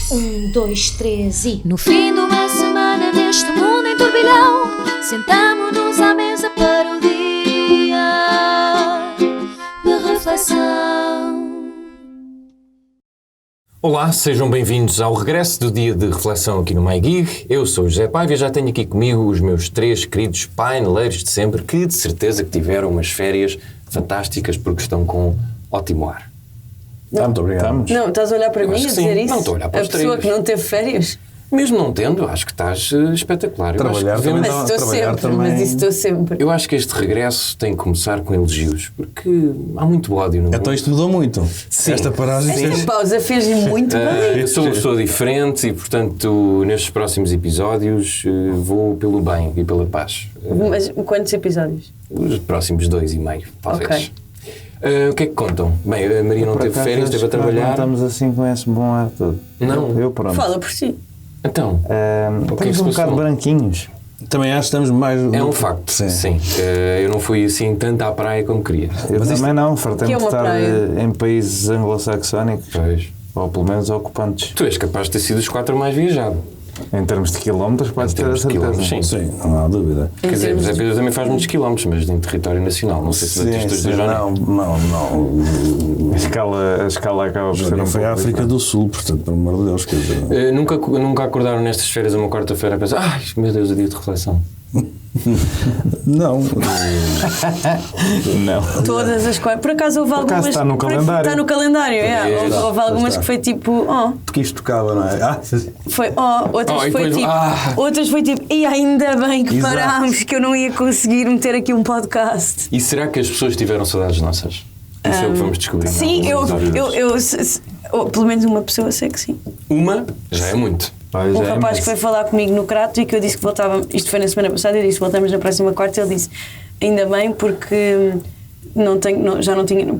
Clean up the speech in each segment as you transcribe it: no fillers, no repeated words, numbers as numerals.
2, 3 e... No fim de uma semana neste mundo em turbilhão, sentamo-nos à mesa para o dia de reflexão. Olá, sejam bem-vindos ao regresso do dia de reflexão aqui no MyGig. Eu sou o José Paiva e já tenho aqui comigo os meus 3 queridos paineleiros de sempre, que de certeza que tiveram umas férias fantásticas porque estão com ótimo ar. Muito obrigado. Não, estás a olhar para mim a dizer isso? Não estou a olhar para os A pessoa três. que não teve férias? Mesmo não tendo, acho que estás espetacular. Trabalhar também Mas não, estou trabalhar sempre, também. mas isso estou sempre. Eu acho que este regresso tem que começar com elogios, porque há muito ódio no mundo. Então isto mudou muito. Sim. Esta paragem Esta pausa fez-lhe muito bem. Eu sou uma pessoa diferente e, portanto, nestes próximos episódios vou pelo bem e pela paz. Mas quantos episódios? Os próximos 2,5, talvez. Ok. O que é que contam? Bem, a Maria não teve férias, esteve a trabalhar. Não estamos assim com esse bom ar todo. Não. Eu pronto. Fala por si. Então, o que é que Estamos se um bocado passou? branquinhos. também acho que estamos mais... É um facto, sim. Eu não fui assim tanto à praia como queria. Eu Mas também não, Que fartei-me é de uma estar praia? em países anglo-saxónicos. Pois. Ou pelo menos ocupantes. Tu és capaz de ter sido os 4 mais viajados. Em termos de quilómetros, podes ter a termos de certeza. quilómetros, sim. Sim, não há dúvida. Quer dizer, José Pedro também faz muitos quilómetros, mas em território nacional. Não sei se bateste os dois ou não. não. A escala acaba por ser Não um foi a pouco África do Sul, portanto, pelo amor de Deus, quer dizer... Nunca acordaram nestas férias uma quarta-feira a pensar: ai, meu Deus, é dia de reflexão. Não. Não. Todas as coisas. Por acaso houve algumas. está no calendário. Está no calendário, é. Está, Houve algumas está. que foi tipo, Porque isto tocava, não é? foi outras e foi depois, tipo, outras foi tipo, e ainda bem que Exato. parámos, que eu não ia conseguir meter aqui um podcast. E será que as pessoas tiveram saudades nossas? Isso é o que vamos descobrir. Sim, não é? pelo menos uma pessoa sei que sim. Uma já é muito. Olha, Um já é rapaz que imenso. foi falar comigo no Crato e que eu disse que voltava, isto foi na semana passada, eu disse voltamos na próxima quarta, ele disse ainda bem porque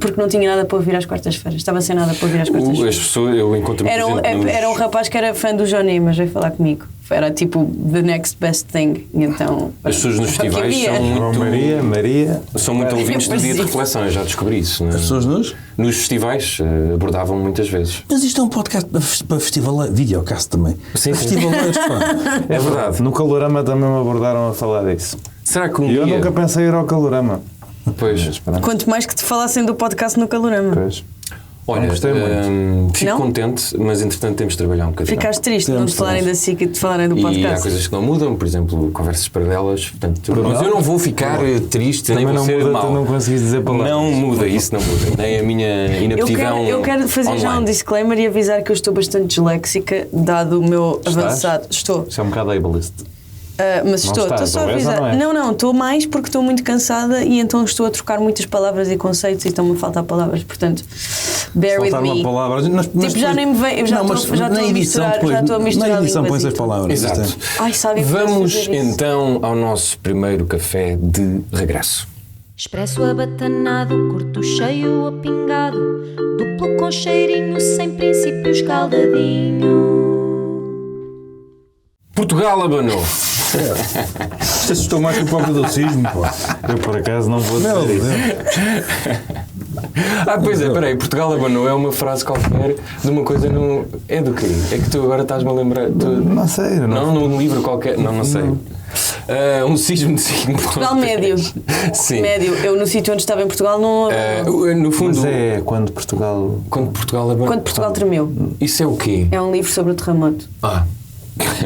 porque não tinha nada para ouvir às quartas-feiras, estava sem nada para ouvir às As quartas-feiras. pessoas, eu encontro Era um rapaz que era fã do Johnny, mas veio falar comigo. Era tipo the next best thing. E então, As pessoas nos era o que festivais havia. são muito, Maria. são muito ouvintes do dia de reflexão, eu já descobri isso. Não é? As pessoas nos... Nos festivais abordavam muitas vezes. Mas isto é um podcast para festival, videocast também. Sim, Para sim. festivaleiros, pá. É verdade. No Calorama também me abordaram a falar disso. Será que um E eu dia... nunca pensei em ir ao Calorama. Pois. Quanto mais que te falassem do podcast no Calorama. Pois. Olha, Não gostei muito. fico Não? contente, mas entretanto temos de trabalhar um bocadinho. Ficaste triste de não te falarem da SIC e de te falarem do E há podcast. coisas que não mudam, por exemplo, conversas paralelas. Portanto, mas eu não vou ficar triste, nem Também vou não ser muda, mau. tu não consegues dizer palavras. Não muda, isso não muda. Nem a minha inaptidão Eu quero fazer já um online. disclaimer e avisar que eu estou bastante disléxica, dado o meu avançado. Estou. Isso é um bocado ableist. Mas Não estou estás, só a ou és ou avisar. não és? Não, estou mais porque estou muito cansada e então estou a trocar muitas palavras e conceitos e estão-me a faltar palavras, portanto, bear with Faltar me. uma palavra. Tipo, já nem me vem, eu já estou a misturar, já estou a misturar Na edição línguas põe e as tudo. palavras. Exato. isto Ai, sabem que Vamos posso fazer isso? então ao nosso primeiro café de regresso. Expresso abatanado, curto cheio ou pingado, duplo com cheirinho, sem princípios caldadinho. Portugal abanou. é. Isto assustou mais que o próprio docismo, pô. Eu por acaso não vou Meu dizer Deus. isso. Pois é, peraí, Portugal abanou é uma frase qualquer de uma coisa no... É do quê? É que tu agora estás-me a lembrar... Não sei. Não, num livro qualquer... Não sei. Um sismo de 5 Portugal médio. Sim. Médio. Eu no sítio onde estava em Portugal não. No fundo... Mas é quando Portugal... Quando Portugal abanou... Quando Portugal tremeu. Isso é o quê? É um livro sobre o terremoto.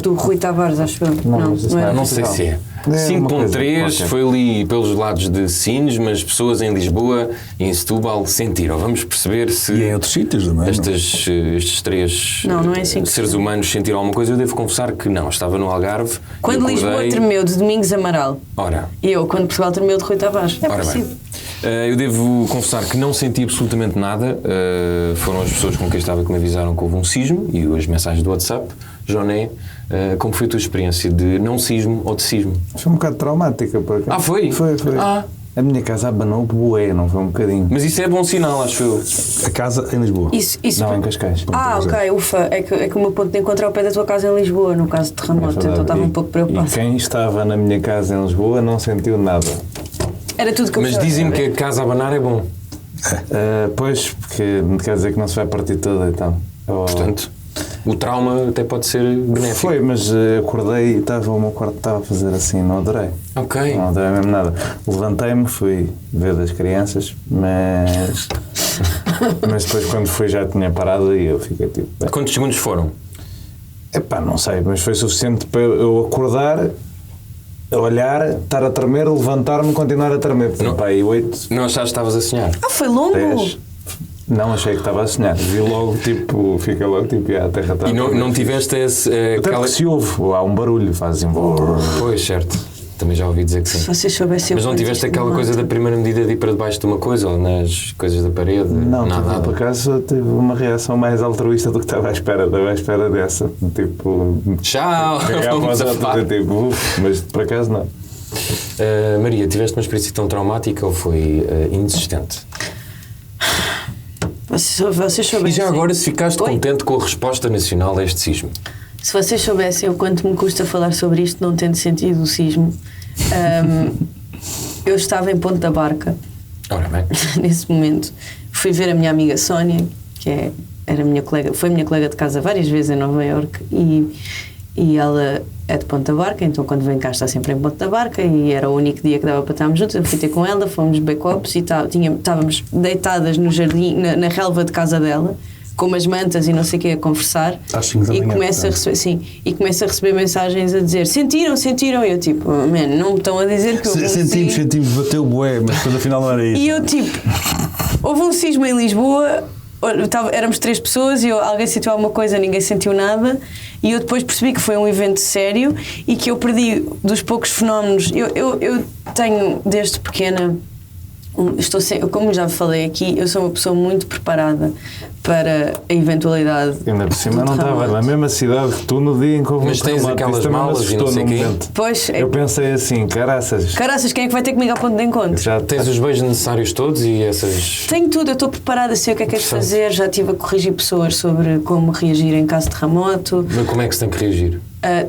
Do Rui Tavares, acho eu. Não, mas isso não é. Não sei se é. É uma coisa 5.3 qualquer. foi ali pelos lados de Sines, mas pessoas em Lisboa e em Setúbal sentiram. Vamos perceber se E em outros sítios também. não? estes três Não é assim que seres humanos sentiram alguma coisa. Eu devo confessar que não. Estava no Algarve. Quando e Lisboa acordei- tremeu de Domingos Amaral. Ora, E eu, quando Portugal tremeu de Rui Tavares. É ora possível. bem. Eu devo confessar que não senti absolutamente nada. Foram as pessoas com quem estava que me avisaram que houve um sismo e as mensagens do WhatsApp. Joné, como foi a tua experiência de não sismo ou de sismo? Foi um bocado traumática. Por acaso. Foi? Foi. Ah. A minha casa abanou bué, não foi um bocadinho. Mas isso é bom sinal, acho eu. A casa em Lisboa. Isso. Não, em Cascais. Ok, ufa. É que o meu ponto de encontro é ao pé da tua casa em Lisboa, no caso de terremoto. Então estava um pouco preocupado. E quem estava na minha casa em Lisboa não sentiu nada. Era tudo que eu Mas precisava dizem-me que saber. a casa a abanar é bom. Pois, porque quer dizer que não se vai partir toda então. Portanto, o trauma até pode ser benéfico. Foi, mas acordei e o meu quarto estava a fazer assim, não adorei. Ok. Não adorei mesmo nada. Levantei-me, fui ver das crianças, mas depois quando fui já tinha parado e eu fiquei tipo... bem. Quantos segundos foram? Epá, não sei, mas foi suficiente para eu acordar, olhar, estar a tremer, levantar-me e continuar a tremer. Não. Pá, aí 8, Não achaste que estavas a sonhar? Foi longo? 10... Não, achei que estava a sonhar. Vi logo, tipo, fica logo, tipo, a terra está... E não tiveste esse... Até aquela... porque se ouve, há um barulho, faz assim... Pois, certo. Também já ouvi dizer que Se sim. vocês soubessem... Mas não tiveste aquela coisa da primeira medida de ir para debaixo de uma coisa ou nas coisas da parede? Não, nada. por acaso tive uma reação mais altruísta do que estava à espera. Estava à espera dessa. Tipo... Tchau! Vamos a falar. Tipo, mas por acaso não. Maria, tiveste uma experiência tão traumática ou foi inexistente? Vocês soubessem... E já agora, se ficaste Oi? contente com a resposta nacional a este sismo? Se vocês soubessem o quanto me custa falar sobre isto, não tendo sentido o sismo, eu estava em Ponta Barca, Ora bem. nesse momento. Fui ver a minha amiga Sónia, que era minha colega, foi minha colega de casa várias vezes em Nova Iorque, e ela é de Ponta Barca, então quando vem cá está sempre em Ponta Barca, e era o único dia que dava para estarmos juntos. Eu fui ter com ela, fomos beber copos e estávamos deitadas no jardim, na relva de casa dela, com umas mantas e não sei o que, a conversar. Às 5 da E manhã, começa a receber, sim, e começa a receber mensagens a dizer: sentiram? E eu tipo, man, não me estão a dizer que houve um sismo. Sentimos, bateu o bué, mas depois afinal não era isso. E eu tipo, houve um sismo em Lisboa, éramos 3 pessoas e alguém sentiu alguma coisa, ninguém sentiu nada, e eu depois percebi que foi um evento sério e que eu perdi dos poucos fenómenos. Eu tenho desde pequena, como já falei aqui, eu sou uma pessoa muito preparada para a eventualidade. Ainda por cima do não estava terremoto. na mesma cidade que tu no dia em que houve Mas um tens terremoto. aquelas Isso também me malas e não assustou sei no quê. momento. Pois, Eu pensei assim, caraças, quem é que vai ter comigo ao ponto de encontro? já Tens os beios necessários todos e essas... Tenho tudo, eu estou preparada, sei o que é de fazer, já estive a corrigir pessoas sobre como reagir em caso de terremoto. Mas como é que se tem que reagir?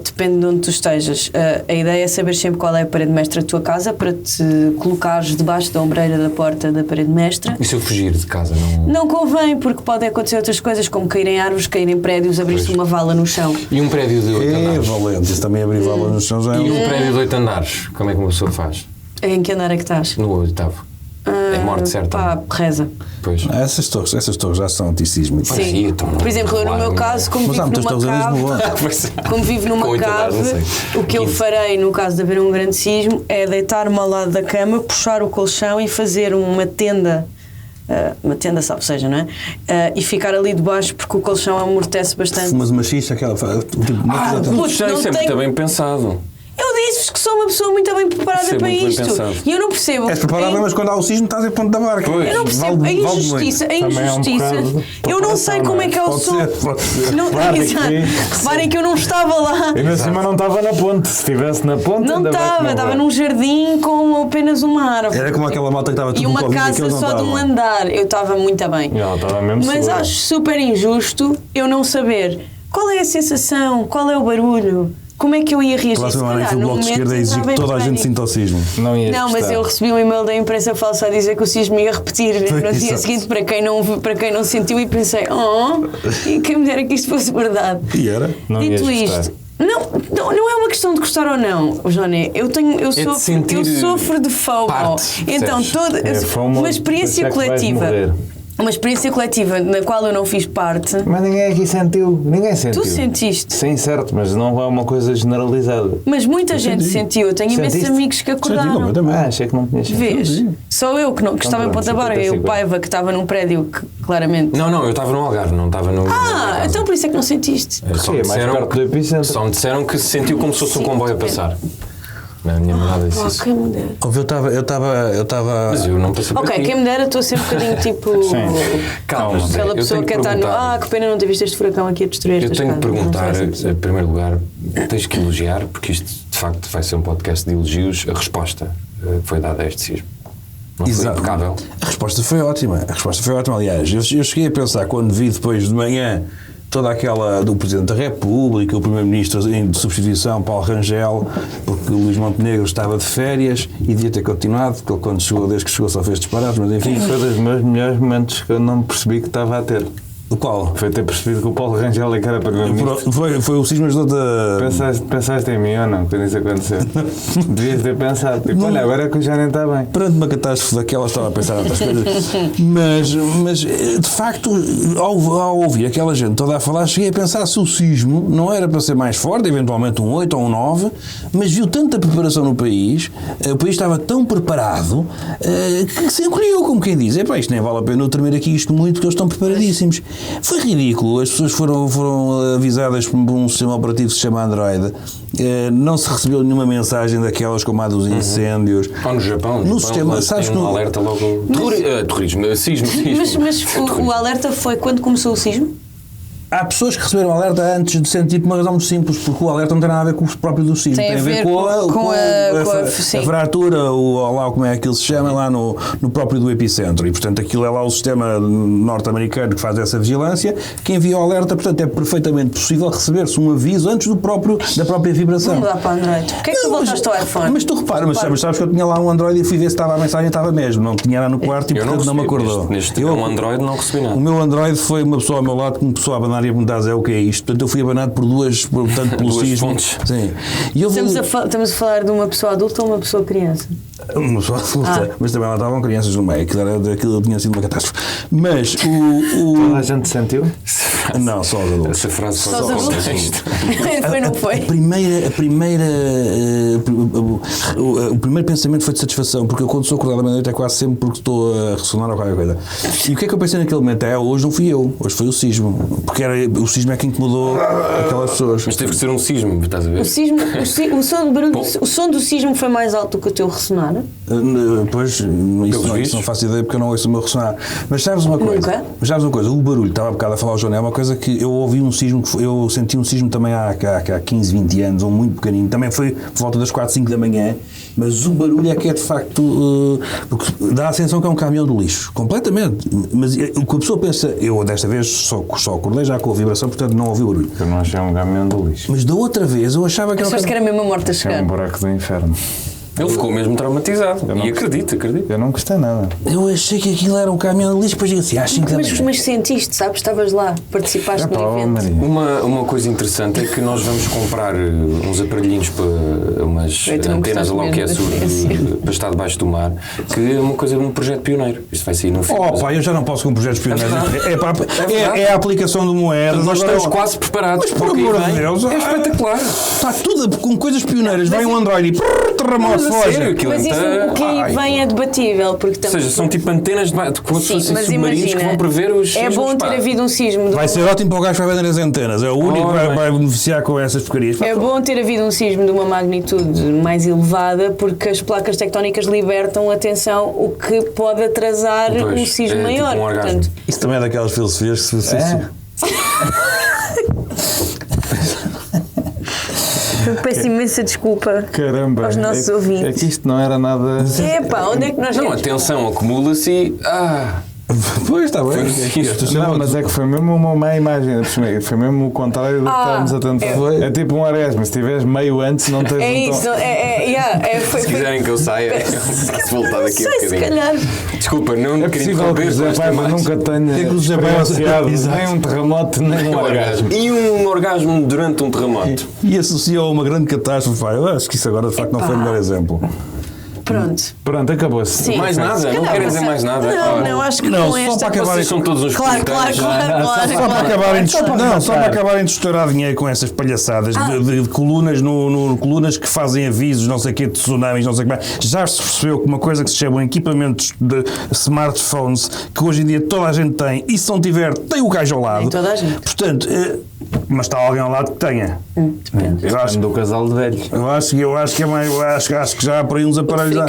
Depende de onde tu estejas. A ideia é saber sempre qual é a parede mestra da tua casa para te colocares debaixo da ombreira da porta da parede mestra. E se eu fugir de casa? Não convém, porque podem acontecer outras coisas, como caírem árvores, caírem prédios, abrir-se Pois. uma vala no chão. E um prédio de 8 É andares? valente, isso também abrir vala no chão já é E um prédio de 8 andares? Como é que uma pessoa faz? Em que andar é que estás? No 8º. É morte certa. Pá, reza. Pois. Essas torres já são antissísmicas. Sim. Sim. então, Por exemplo, eu, no meu claro, caso, como Mas há vivo muitas numa torres em cave, Lisboa. como vivo Com numa 8 andares, cave, não sei. o que eu 15. farei no caso de haver um grande sismo é deitar-me ao lado da cama, puxar o colchão e fazer uma tenda, salvo seja, não é? E ficar ali debaixo porque o colchão amortece bastante. Fumas uma xixa, aquela. Tipo, Puto, Isso é não sempre tenho- bem pensado. Eu disse-vos que sou uma pessoa muito bem preparada Isso é para muito bem isto. pensado. E eu não percebo. És preparado, mas quando há o sismo estás em ponto da barca. Pois. Eu não percebo Vale- a vale injustiça, muito. Também é um bocado eu não sei preparação, como não é é? que é o Pode som. ser, pode ser. Não, Claro que exato. sim. Reparem que eu não estava lá. ainda cima não estava na ponte. Se estivesse na ponte, Não ainda bem que estava, não estava vai. num jardim com apenas uma árvore. Era como aquela malta que estava tudo E com uma Covid e casa aqueles não só de um estavam. andar. Eu estava muito bem. E ela estava mesmo Mas segura. acho super injusto eu não saber qual é a sensação, qual é o barulho, como é que eu ia reagir. Claro, Se se não calhar, o no bloco de momento, esquerda a exigir entrava que em toda a gente pânico. sinta o sismo. Não ias Não, mas gostar. eu recebi um e-mail da imprensa falsa a dizer que o sismo ia repetir no dia Exato. seguinte para quem não sentiu e pensei, e quem me dera que isto fosse verdade. E era? Não Dito ias gostar. isto, não é uma questão de gostar ou não, Joné. Eu sentir sofro de FOMO. parte, Então, percebes? FOMO, uma experiência por isso é que vais coletiva. morrer. Uma experiência coletiva na qual eu não fiz parte. Mas ninguém aqui sentiu. Ninguém sentiu. Tu sentiste. Sim, certo, mas não é uma coisa generalizada. Mas muita gente senti. sentiu. Eu tenho imensos Sentiste? amigos que acordaram. completamente. Achei que não tinhas sentido. Vês? Só eu que estava em pronto, Ponta Barca e o 50-50. Paiva que estava num prédio que claramente. Não, eu estava no Algarve, não estava no... Então por isso é que não sentiste. Só me Sim, é mais disseram perto do epicentro. Só me disseram que se sentiu como se fosse um comboio a passar. A minha namorada disse isso. Quem me dera. Eu estava. Mas eu não passei por Ok, aqui. quem me dera, estou sempre um bocadinho tipo. Calma, José, Aquela eu pessoa tenho que está no. perguntar- Que pena não ter visto este furacão aqui a destruir Eu estas tenho que casas. Não perguntar, sei se é em primeiro lugar, tens que elogiar, porque isto de facto vai ser um podcast de elogios, a resposta que foi dada a este sismo. Não foi Exato. impecável. A resposta foi ótima. Aliás, eu cheguei a pensar, quando vi depois de manhã toda aquela do Presidente da República, o Primeiro-Ministro de substituição, Paulo Rangel, porque o Luís Montenegro estava de férias e devia ter continuado, porque ele, desde que chegou, só fez disparados, mas enfim. Foi dos meus melhores momentos que eu não percebi que estava a ter. O qual? Foi ter percebido que o Paulo Rangel é que era primeiro-ministro. Foi o cismas da... Pensaste em mim ou não, quando isso aconteceu? Devias ter pensado. Tipo, olha, agora é que já nem está bem. Perante uma catástrofe daquela, estava a pensar em outras coisas. Mas, de facto, ao ouvir aquela gente toda a falar, cheguei a pensar se o sismo não era para ser mais forte, eventualmente um 8 ou um 9, mas viu tanta preparação no país, o país estava tão preparado, que se encolheu, como quem diz. Epá, isto nem vale a pena eu tremer aqui isto muito, porque eles estão preparadíssimos. Foi ridículo. As pessoas foram avisadas por um sistema operativo que se chama Android. Não se recebeu nenhuma mensagem daquelas como a dos incêndios. Ou no Japão. No sistema, sabes que um alerta logo. Terrorismo, sismo. Mas o alerta foi quando começou o sismo? Há pessoas que receberam alerta antes de sentir por uma razão muito simples, porque o alerta não tem nada a ver com o próprio do sismo, tem a ver com a fratura, lá como é que ele se chama, lá no próprio do epicentro. E, portanto, aquilo é lá o sistema norte-americano que faz essa vigilância, que envia o alerta, portanto, é perfeitamente possível receber-se um aviso antes da própria vibração. Vamos mudar para Android. Porquê é que tu voltaste ao iPhone? Mas tu repara, sabes que eu tinha lá um Android e fui ver se estava a mensagem e estava mesmo, não tinha lá no quarto e, portanto, não me acordou. Um Android não recebi nada. O meu Android foi uma pessoa ao meu lado que me começou a abanar e a perguntar o que é isto. Portanto, eu fui abanado por pelo sismo. Fontes. Sim. E Estamos a falar de uma pessoa adulta ou uma pessoa criança? Uma pessoa adulta. Mas também lá estavam crianças no meio. Aquilo tinha sido uma catástrofe. Mas Toda a gente sentiu? Não, só os adultos. Essa frase Só os adultos? Foi, não foi? O primeiro pensamento foi de satisfação, porque eu quando sou acordado à meia-noite é quase sempre porque estou a ressonar ou qualquer coisa. E o que é que eu pensei naquele momento? Hoje não fui eu, hoje foi o sismo. Porque o sismo é que incomodou aquelas pessoas. Mas teve que ser um sismo, estás a ver? O som do sismo foi mais alto do que o teu ressonar? Pois, isso não faço ideia porque eu não ouço o meu ressonar. Mas sabes uma coisa? O barulho, estava há bocado a falar ao João, é uma coisa que eu ouvi um sismo, eu senti um sismo também há 15, 20 anos, ou muito pequenino, também foi por volta das 4, 5 da manhã, mas o barulho é que é de facto, porque dá a sensação que é um caminhão de lixo, completamente. Mas o que a pessoa pensa, eu desta vez só acordei já com a vibração, portanto não ouvi o barulho. Eu não achei um caminhão de lixo. Mas da outra vez eu achava que era mesmo a morte a chegar. É um buraco do inferno. Ele ficou mesmo traumatizado. E acredito. Eu não gostei nada. Eu achei que aquilo era um caminhão de lixo, depois digo assim, às 5 da manhã. Mas sentiste, sabes? Estavas lá, participaste no evento. Uma coisa interessante é que nós vamos comprar uns aparelhinhos para umas antenas lá o que é para estar debaixo do mar, que é uma coisa de um projeto pioneiro. Isto vai sair no filme. Eu já não posso com projetos pioneiros. É a aplicação de moedas. Nós estamos quase preparados. Mas por amor de Deus, é espetacular. Está tudo com coisas pioneiras. Vem um Android e terremoto. Mas isso que aí vem é debatível, porque ou seja, são tipo antenas como se fossem submarinos que vão prever os sismos. É bom ter havido um sismo. Vai ser ótimo para o gajo que vai vender as antenas. É o único que vai beneficiar com essas porcarias. É bom ter havido um sismo de uma magnitude mais elevada, porque as placas tectónicas libertam, atenção, o que pode atrasar um sismo maior. Tipo portanto, isso também é daquelas filosofias que se... Peço imensa desculpa aos nossos ouvintes. É que isto não era nada... Onde é que nós... Não, atenção, acumula-se e... Pois, está bem. Não, mas é que foi mesmo uma má imagem. Foi mesmo o contrário do que estávamos a tentar. É tipo um Aresma. Se estiveres meio antes, não tens Se quiserem que eu saia, se voltar daqui um bocadinho. Se calhar. Desculpa, não é possível que o José Paiva nunca tenha experienciado nem um terremoto, nem um orgasmo. E um orgasmo durante um terremoto. E associou a uma grande catástrofe. Eu acho que isso agora, de facto, não foi o melhor exemplo. Pronto, acabou-se. Mais nada? Não querem dizer mais nada? Não, acho que não. Só para acabarem... São todos uns Claro. Só para acabarem de estourar dinheiro com essas palhaçadas de colunas colunas que fazem avisos, não sei o quê, de tsunamis, não sei o que mais. Já se percebeu que uma coisa que se chama equipamentos de smartphones, que hoje em dia toda a gente tem, e se não tiver, tem o gajo ao lado. Nem toda a gente. Portanto, mas está alguém ao lado que tenha. Depende. Eu acho do casal de velhos. Eu acho que é mais. Acho que já há por aí uns aparelhos.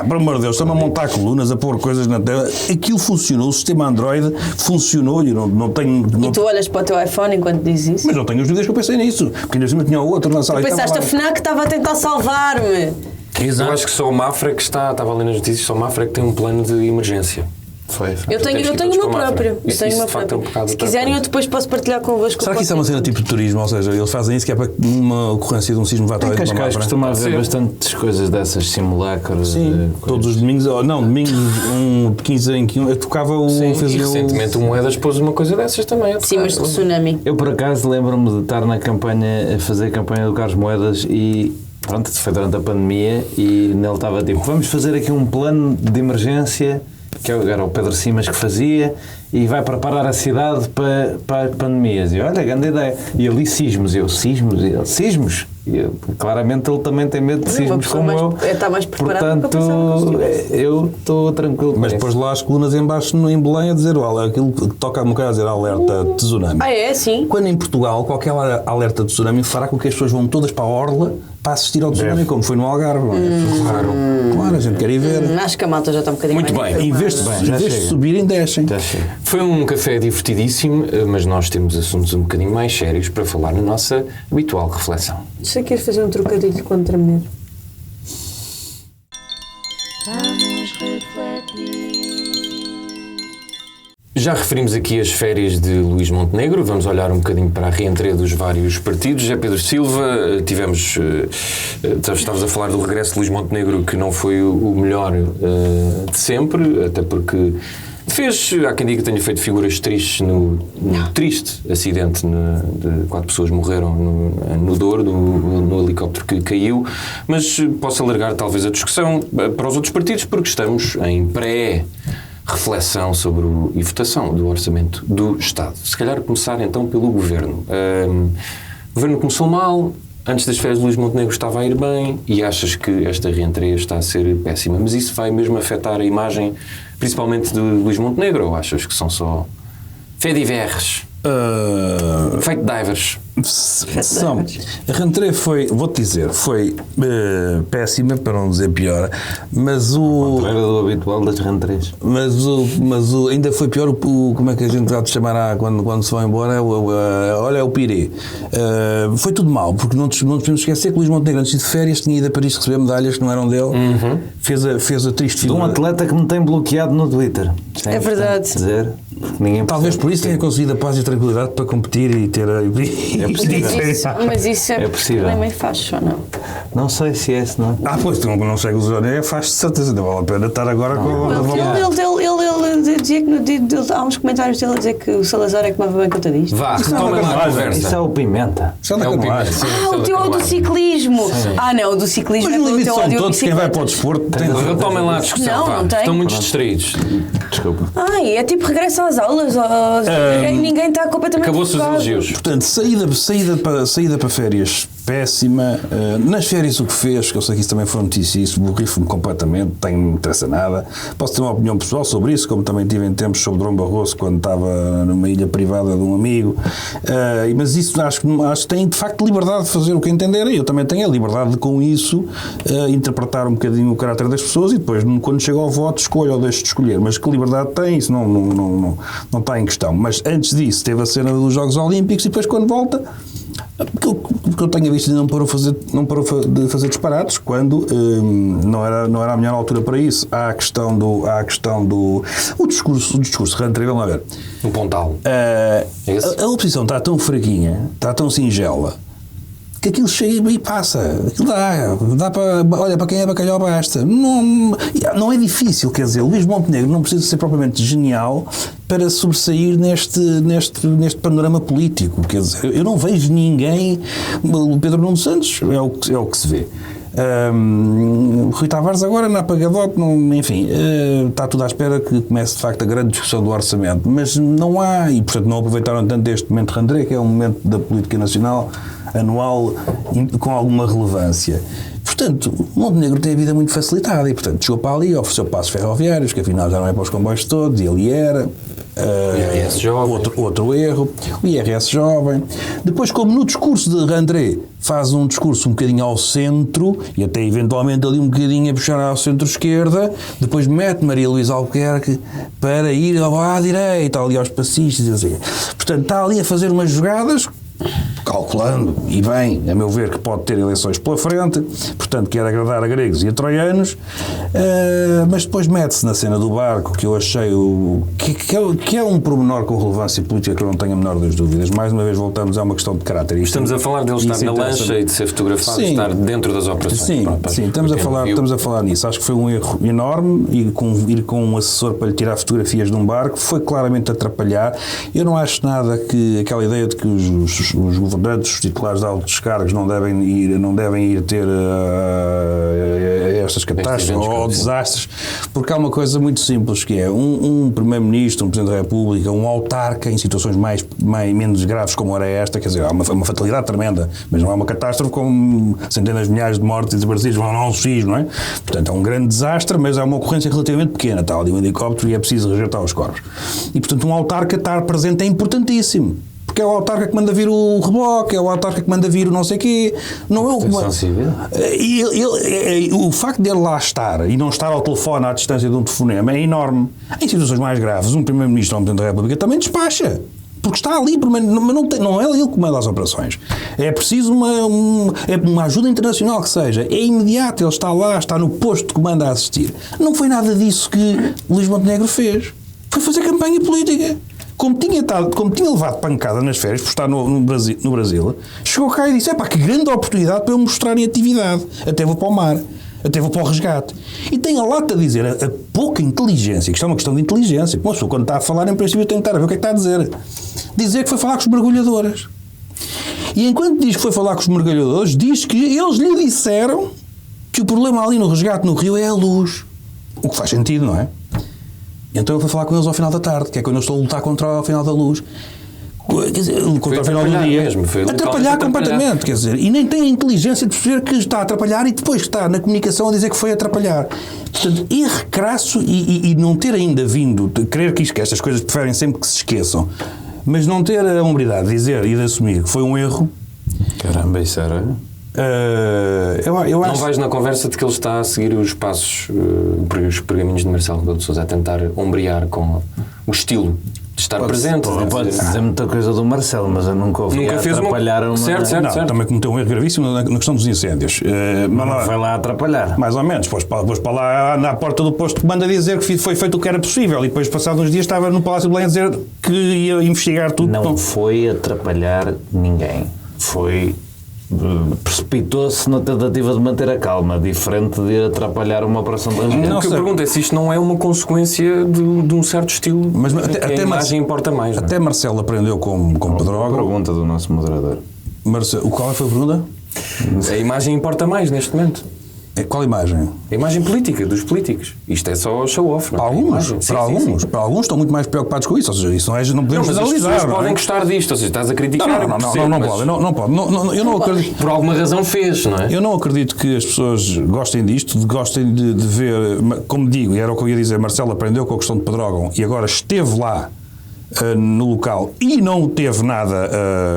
Por amor de Deus, estão a montar colunas, a pôr coisas na tela. Aquilo funcionou, o sistema Android funcionou e não tenho. E tu olhas para o teu iPhone enquanto dizes isso? Mas não tenho os vídeos que eu pensei nisso, porque ainda cima tinha outro na sala. Tu pensaste, a FNAC estava a tentar salvar-me. Eu acho que só o Mafra que estava ali nas notícias, só o Mafra que tem um plano de emergência. Foi. Eu tenho o meu próprio. Se quiserem, eu depois posso partilhar convosco. Será que isso é uma cena tipo de turismo? Ou seja, eles fazem isso que é para que numa ocorrência de um sismo vá Em atrás de uma Cascais máquina? costuma haver bastantes coisas dessas, simulacros. Sim, todos os domingos, domingos, de 15 em 15, eu tocava o... Sim, fazia e recentemente o Moedas pôs uma coisa dessas também. Sim, mas de tsunami. Eu, por acaso, lembro-me de estar na campanha, a fazer a campanha do Carlos Moedas e, pronto, foi durante a pandemia e nele estava tipo, vamos fazer aqui um plano de emergência, que era o Pedro Simas que fazia, e vai preparar a cidade para pandemias. E olha, grande ideia. E ali sismos. E ele, sismos? E eu, claramente ele também tem medo de sismos como eu. Está mais preparado Portanto, para passar. eu estou tranquilo. Mas depois lá as colunas em baixo em Belém a dizer, aquilo que toca um bocado a dizer alerta de tsunami. Ah, é? Sim. Quando em Portugal qualquer alerta de tsunami fará com que as pessoas vão todas para a orla para assistir ao tsunami, como foi no Algarve. Claro, a gente quer ir ver. Acho que a malta já está um bocadinho Muito mais bem. Em vez de subirem, descem. Já chega. Foi um café divertidíssimo, mas nós temos assuntos um bocadinho mais sérios para falar na nossa habitual reflexão. Sei que queres fazer um trocadilho contra mim. Vamos refletir. Já referimos aqui as férias de Luís Montenegro, vamos olhar um bocadinho para a reentrée dos vários partidos. José Pedro Silva, estavas a falar do regresso de Luís Montenegro, que não foi o melhor de sempre, até porque há quem diga que tenha feito figuras tristes no triste acidente de 4 pessoas morreram no Douro, no helicóptero que caiu, mas posso alargar talvez a discussão para os outros partidos, porque estamos em reflexão sobre e votação do orçamento do Estado. Se calhar começar então pelo Governo. O Governo começou mal, antes das férias de Luís Montenegro estava a ir bem e achas que esta reentrée está a ser péssima, mas isso vai mesmo afetar a imagem principalmente de Luís Montenegro, ou achas que são só fediverres, fake divers? A reentrée foi, vou-te dizer, foi péssima, para não dizer pior, mas Era do habitual das reentrées. mas ainda foi pior como é que a gente vai te chamará quando se vai embora, olha, o pirê. Foi tudo mal, porque não nos podemos esquecer que Luís Montenegro, antes de férias, tinha ido a Paris receber medalhas que não eram dele, fez a triste De figura. um atleta que me tem bloqueado no Twitter. Isto É verdade. Dizer, ninguém Talvez percebe. por isso tenha conseguido a paz e a tranquilidade para competir e ter Mas isso é possível. também meio facho, ou não? Não sei se é, se não. Pois, tu não chegas a dizer, faz-te certeza, não vale a pena estar agora com Ele dizia que há uns comentários dele a dizer que o Salazar é que tomava bem conta disto. Vá, tomem lá a conversa. Isso é o Pimenta. Isso é da É o canoagem. Pimenta, sim. O teu ódio do ciclismo. Não, o do ciclismo Mas é os pelo limites teu são ódio todos, quem vai para o desporto tem Retomem lá a discussão, Não, vá. não tem. Estão muito distraídos. Desculpa. É tipo regresso às aulas. Ninguém está completamente Acabou-se os focado. elogios. Portanto, saída para férias péssima. Nas férias o que fez, que eu sei que isso também foi notícia, isso borrifo-me completamente, não me interessa nada. Posso ter uma opinião pessoal sobre isso, como também tive em tempos sobre Dom Barroso, quando estava numa ilha privada de um amigo. Mas isso acho que tem de facto liberdade de fazer o que entenderem. Eu também tenho a liberdade de, com isso, interpretar um bocadinho o caráter das pessoas e depois, quando chega ao voto, escolho ou deixo de escolher. Mas que liberdade tem, isso não está em questão. Mas antes disso, teve a cena dos Jogos Olímpicos e depois, quando volta, porque eu tenho visto, não parou de fazer disparates quando não era a melhor altura para isso. Há a questão do o discurso de reentrée, vamos lá ver. Um pontal. A oposição está tão fraquinha, está tão singela, que aquilo chega e passa. Aquilo dá para... Olha, para quem é bacalhau basta. Não é difícil, quer dizer, Luís Montenegro não precisa ser propriamente genial para sobressair neste panorama político. Quer dizer, eu não vejo ninguém... O Pedro Nuno Santos é o que se vê. O Rui Tavares agora na apagadote, enfim, está tudo à espera que comece de facto a grande discussão do orçamento, mas não há, e portanto não aproveitaram tanto este momento de reentrée, que é um momento da política nacional anual com alguma relevância. Portanto, Montenegro tem a vida muito facilitada e, portanto, chegou para ali, ofereceu passos ferroviários, que afinal já não é para os comboios todos, e ele era. IRS jovem. Outro erro. O IRS jovem. Depois, como no discurso de Randré faz um discurso um bocadinho ao centro, e até eventualmente ali um bocadinho a puxar ao centro-esquerda, depois mete Maria Luísa Albuquerque para ir à direita, ali aos passistas, e assim. Portanto, está ali a fazer umas jogadas calculando, e bem, a meu ver, que pode ter eleições pela frente, portanto quer agradar a gregos e a troianos, mas depois mete-se na cena do barco, que eu achei que é um pormenor com relevância política que eu não tenho a menor das dúvidas. Mais uma vez voltamos a uma questão de caráter. Estamos a falar dele estar na lancha e de ser fotografado, sim, estar dentro das operações. Sim, sim, estamos a falar nisso. Acho que foi um erro enorme ir com um assessor para lhe tirar fotografias de um barco, foi claramente atrapalhar. Eu não acho nada que aquela ideia de que os governantes, os titulares de altos cargos não devem ir ter estas catástrofes ou desastres, porque há uma coisa muito simples que é um primeiro-ministro, um presidente da República, um autarca em situações menos graves como era esta, quer dizer, há uma fatalidade tremenda, mas não é uma catástrofe com centenas de milhares de mortes e desaparecidos, não é um sismo, não é? Portanto, é um grande desastre, mas é uma ocorrência relativamente pequena, está ali um helicóptero e é preciso rejeitar os corpos. E, portanto, um autarca estar presente é importantíssimo. Porque é o autarca que manda vir o reboque, é o autarca que manda vir o não sei quê. Não é o facto de ele lá estar e não estar ao telefone à distância de um telefonema é enorme. Em situações mais graves, um primeiro-ministro ou um presidente da República também despacha. Porque está ali, mas não é ele que comanda as operações. É preciso uma ajuda internacional que seja. É imediato, ele está lá, está no posto de comando a assistir. Não foi nada disso que Luís Montenegro fez. Foi fazer campanha política. Como tinha levado pancada nas férias por estar no Brasil, chegou cá e disse, que grande oportunidade para eu mostrar em atividade. Até vou para o mar. Até vou para o resgate. E tem a lata a dizer a pouca inteligência, que isto é uma questão de inteligência. Uma pessoa, quando está a falar, em princípio, tem que estar a ver o que é que está a dizer. Dizer que foi falar com os mergulhadores. E enquanto diz que foi falar com os mergulhadores, diz que eles lhe disseram que o problema ali no resgate no Rio é a luz. O que faz sentido, não é? Então ele foi falar com eles ao final da tarde, que é quando eu estou a lutar contra o final da luz. Quer dizer, contra o final do dia. Mesmo, atrapalhar completamente, quer dizer, e nem tem a inteligência de perceber que está a atrapalhar e depois está na comunicação a dizer que foi atrapalhar. Portanto, erro crasso e não ter ainda vindo, crer que estas coisas preferem sempre que se esqueçam, mas não ter a hombridade de dizer e de assumir que foi um erro. Caramba, isso era... eu acho... Não vais na conversa de que ele está a seguir os passos, os pergaminhos de Marcelo Rebelo de Sousa, a tentar ombrear com o estilo de estar presente. Pode dizer muita coisa do Marcelo, mas eu nunca ouvi atrapalhar uma... Certo. Também cometeu um erro gravíssimo na questão dos incêndios. Mas não foi lá atrapalhar. Mais ou menos. Depois para lá na porta do posto de comando a dizer que foi feito o que era possível e depois, passados uns dias, estava no Palácio de Belém a dizer que ia investigar tudo. Não foi atrapalhar ninguém. Precipitou-se na tentativa de manter a calma, diferente de ir atrapalhar uma operação de resgate. O que eu pergunto é se isto não é uma consequência de um certo estilo, mas até a imagem importa mais. Até Marcelo aprendeu com Pedrógão. Pergunta do nosso moderador. Qual foi a pergunta? A imagem importa mais neste momento. Qual imagem? A imagem política, dos políticos. Isto é só show-off. Para alguns estão muito mais preocupados com isso. Ou seja, isso não podemos generalizar. As pessoas podem gostar disto. Ou seja, estás a criticar. Não pode. Eu não acredito. Por alguma razão fez, não é? Eu não acredito que as pessoas gostem disto, gostem de ver, como digo, e era o que eu ia dizer, Marcelo aprendeu com a questão de Pedrógão e agora esteve lá no local e não teve nada,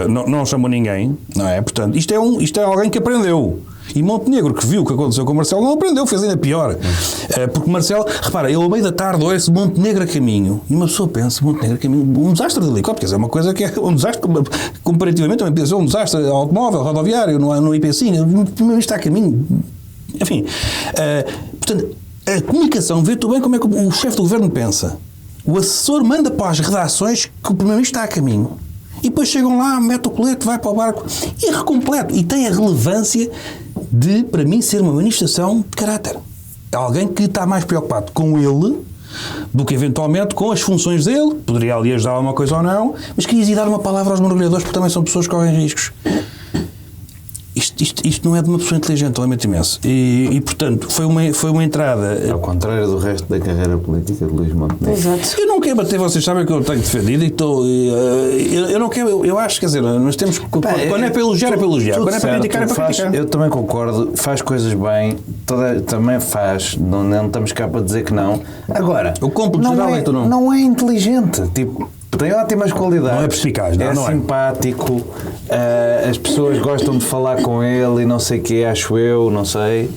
não chamou ninguém, não é? Portanto, isto é alguém que aprendeu. E Montenegro, que viu o que aconteceu com o Marcelo, não aprendeu, fez ainda pior. Porque Marcelo, repara, ele ao meio da tarde ouve-se Montenegro a caminho. E uma pessoa pensa, Montenegro a caminho, um desastre de helicóptero, é uma coisa que é um desastre, comparativamente, também pensou um desastre automóvel, rodoviário, no IPCIN, primeiro está a caminho. Enfim, portanto, a comunicação, vê-te bem como é que o chefe do governo pensa. O assessor manda para as redações que o primeiro-ministro está a caminho. E depois chegam lá, mete o colete, vai para o barco. Erro completo. E tem a relevância de, para mim, ser uma manifestação de caráter. É alguém que está mais preocupado com ele do que, eventualmente, com as funções dele. Poderia ali ajudar uma coisa ou não, mas queria dar uma palavra aos mergulhadores, porque também são pessoas que correm riscos. Isto não é de uma pessoa inteligente, lamento imenso. E portanto, foi uma entrada... Ao contrário do resto da carreira política de Luís Montenegro. Exato. Eu não quero bater, vocês sabem que eu tenho defendido e eu não quero... Eu acho, quer dizer, nós temos... Quando é para elogiar, é para elogiar. Quando é para criticar, é para criticar. Eu também concordo, faz coisas bem, também faz, não estamos cá para dizer que não. Agora, o cúmplice geral é que tu não... Não é inteligente, tipo... Tem ótimas qualidades. Não é perspicaz, não é? Simpático, as pessoas gostam de falar com ele e não sei o quê, acho eu, não sei.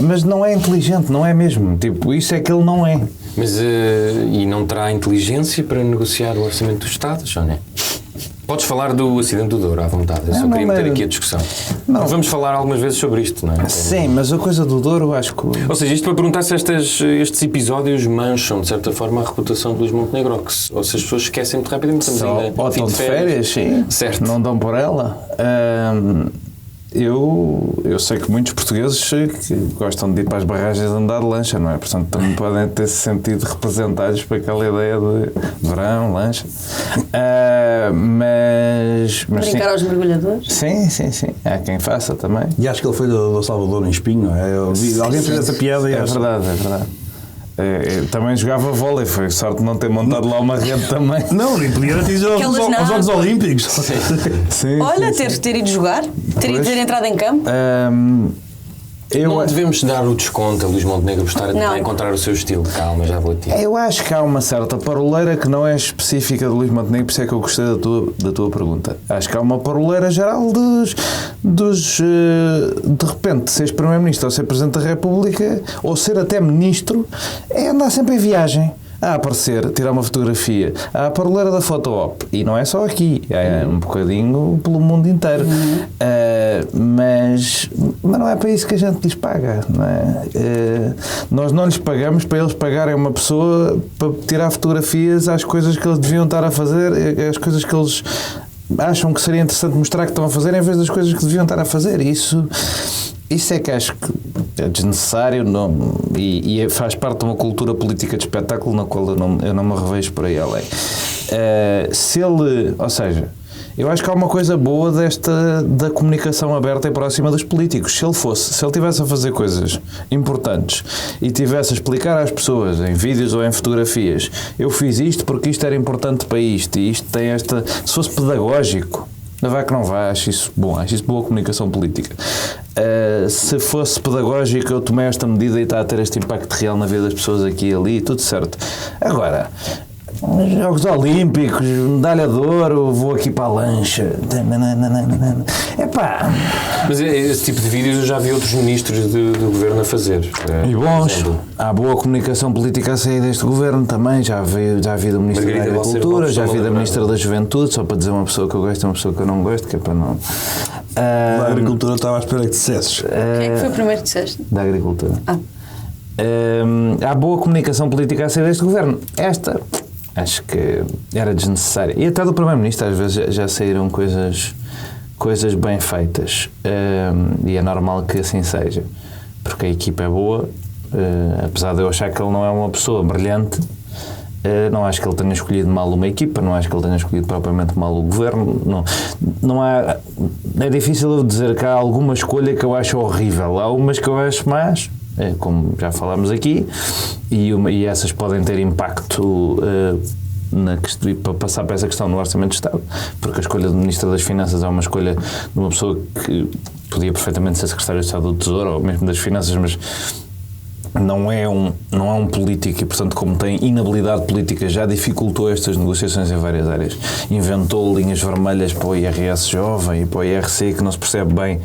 Mas não é inteligente, não é mesmo. Tipo, isso é que ele não é. Mas e não terá inteligência para negociar o orçamento do Estado, já não é? Podes falar do acidente do Douro à vontade, eu só Não, queria mas- meter aqui a discussão. Não. Vamos falar algumas vezes sobre isto, não é? Sim, mas a coisa do Douro, acho que... Ou seja, isto para perguntar se estes episódios mancham, de certa forma, a reputação de Luís Montenegro, ou se as pessoas esquecem muito rapidamente. Estamos ainda Ou fim estão de férias, sim. Certo. Não dão por ela. Eu sei que muitos portugueses que gostam de ir para as barragens de andar de lancha, não é? Portanto, também podem ter se sentido representados por aquela ideia de verão, lancha. Mas Brincar aos mergulhadores? sim. Há quem faça também. E acho que ele foi do Salvador em Espinho, não é? Alguém fez essa piada e É verdade. Eu também jogava vôlei, foi sorte de não ter montado lá uma rede também. Não, nem podia atingir os Aquelas Jogos na- Olímpicos. Sim, Olha, sim. ter ido jogar, ter entrado em campo. Não devemos dar o desconto a Luís Montenegro por estar a tentar Não. encontrar o seu estilo. Calma, já vou a ti. Eu acho que há uma certa paroleira que não é específica de Luís Montenegro, por isso é que eu gostei da tua pergunta. Acho que há uma paroleira geral de repente, seres Primeiro-Ministro ou ser Presidente da República, ou ser até Ministro, é andar sempre em viagem. A aparecer, tirar uma fotografia, a paroleira da foto-op. E não é só aqui, é um bocadinho pelo mundo inteiro. Mas não é para isso que a gente lhes paga, não é? Nós não lhes pagamos para eles pagarem uma pessoa para tirar fotografias às coisas que eles deviam estar a fazer, às coisas que eles acham que seria interessante mostrar que estão a fazer, em vez das coisas que deviam estar a fazer. Isso é que acho que é desnecessário e faz parte de uma cultura política de espetáculo na qual eu não me revejo por aí além. Ou seja, eu acho que há uma coisa boa da comunicação aberta e próxima dos políticos. Se ele tivesse a fazer coisas importantes e tivesse a explicar às pessoas em vídeos ou em fotografias, eu fiz isto porque isto era importante para isto e isto tem esta... Se fosse pedagógico, não vai que não vai, acho isso bom, acho isso boa comunicação política. Se fosse pedagógico, eu tomei esta medida e está a ter este impacto real na vida das pessoas aqui e ali, tudo certo. Agora, Jogos Olímpicos, medalha de ouro, vou aqui para a lancha. Epá. Mas esse tipo de vídeos eu já vi outros ministros do governo a fazer. E bons. Há boa comunicação política a sair deste governo também. Já vi do Ministro da Margarida Balseiro Agricultura, Lopes, já vi estou-me a da lembrar. Ministra da Juventude, só para dizer uma pessoa que eu gosto e uma pessoa que eu não gosto, que é para não. Da agricultura estava à espera que dissesses. Quem é que foi o primeiro que disseste? Da Agricultura. Ah. Há boa comunicação política a sair deste governo. Esta, acho que era desnecessária. E até do Primeiro-Ministro, às vezes já saíram coisas bem feitas. E é normal que assim seja. Porque a equipa é boa, apesar de eu achar que ele não é uma pessoa brilhante. Não acho que ele tenha escolhido mal uma equipa, não acho que ele tenha escolhido propriamente mal o governo. Não há, é difícil eu dizer que há alguma escolha que eu acho horrível. Há umas que eu acho más, como já falámos aqui, e essas podem ter impacto para passar para essa questão no Orçamento de Estado, porque a escolha do Ministro das Finanças é uma escolha de uma pessoa que podia perfeitamente ser Secretário de Estado do Tesouro ou mesmo das Finanças, mas não é um político e, portanto, como tem inabilidade política, já dificultou estas negociações em várias áreas. Inventou linhas vermelhas para o IRS jovem e para o IRC que não se percebe bem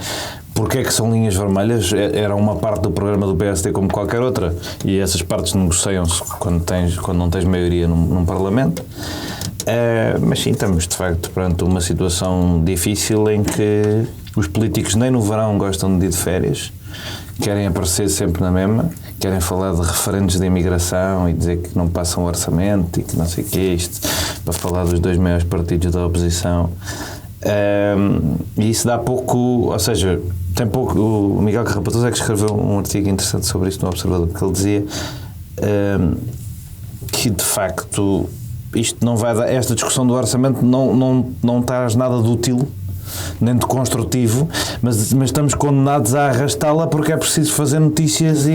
porque é que são linhas vermelhas. Era uma parte do programa do PSD como qualquer outra e essas partes negociam-se quando não tens maioria num Parlamento. Mas sim, estamos de facto perante uma situação difícil em que os políticos nem no verão gostam de ir de férias, querem aparecer sempre na mesma, querem falar de referentes de imigração e dizer que não passam orçamento e que não sei o que é isto, para falar dos dois maiores partidos da oposição. E isso dá pouco, ou seja, tem pouco. O Miguel Carrapatoso é que escreveu um artigo interessante sobre isso no Observador, que ele dizia que de facto isto não vai dar, esta discussão do orçamento não traz nada de útil nem de construtivo, mas estamos condenados a arrastá-la porque é preciso fazer notícias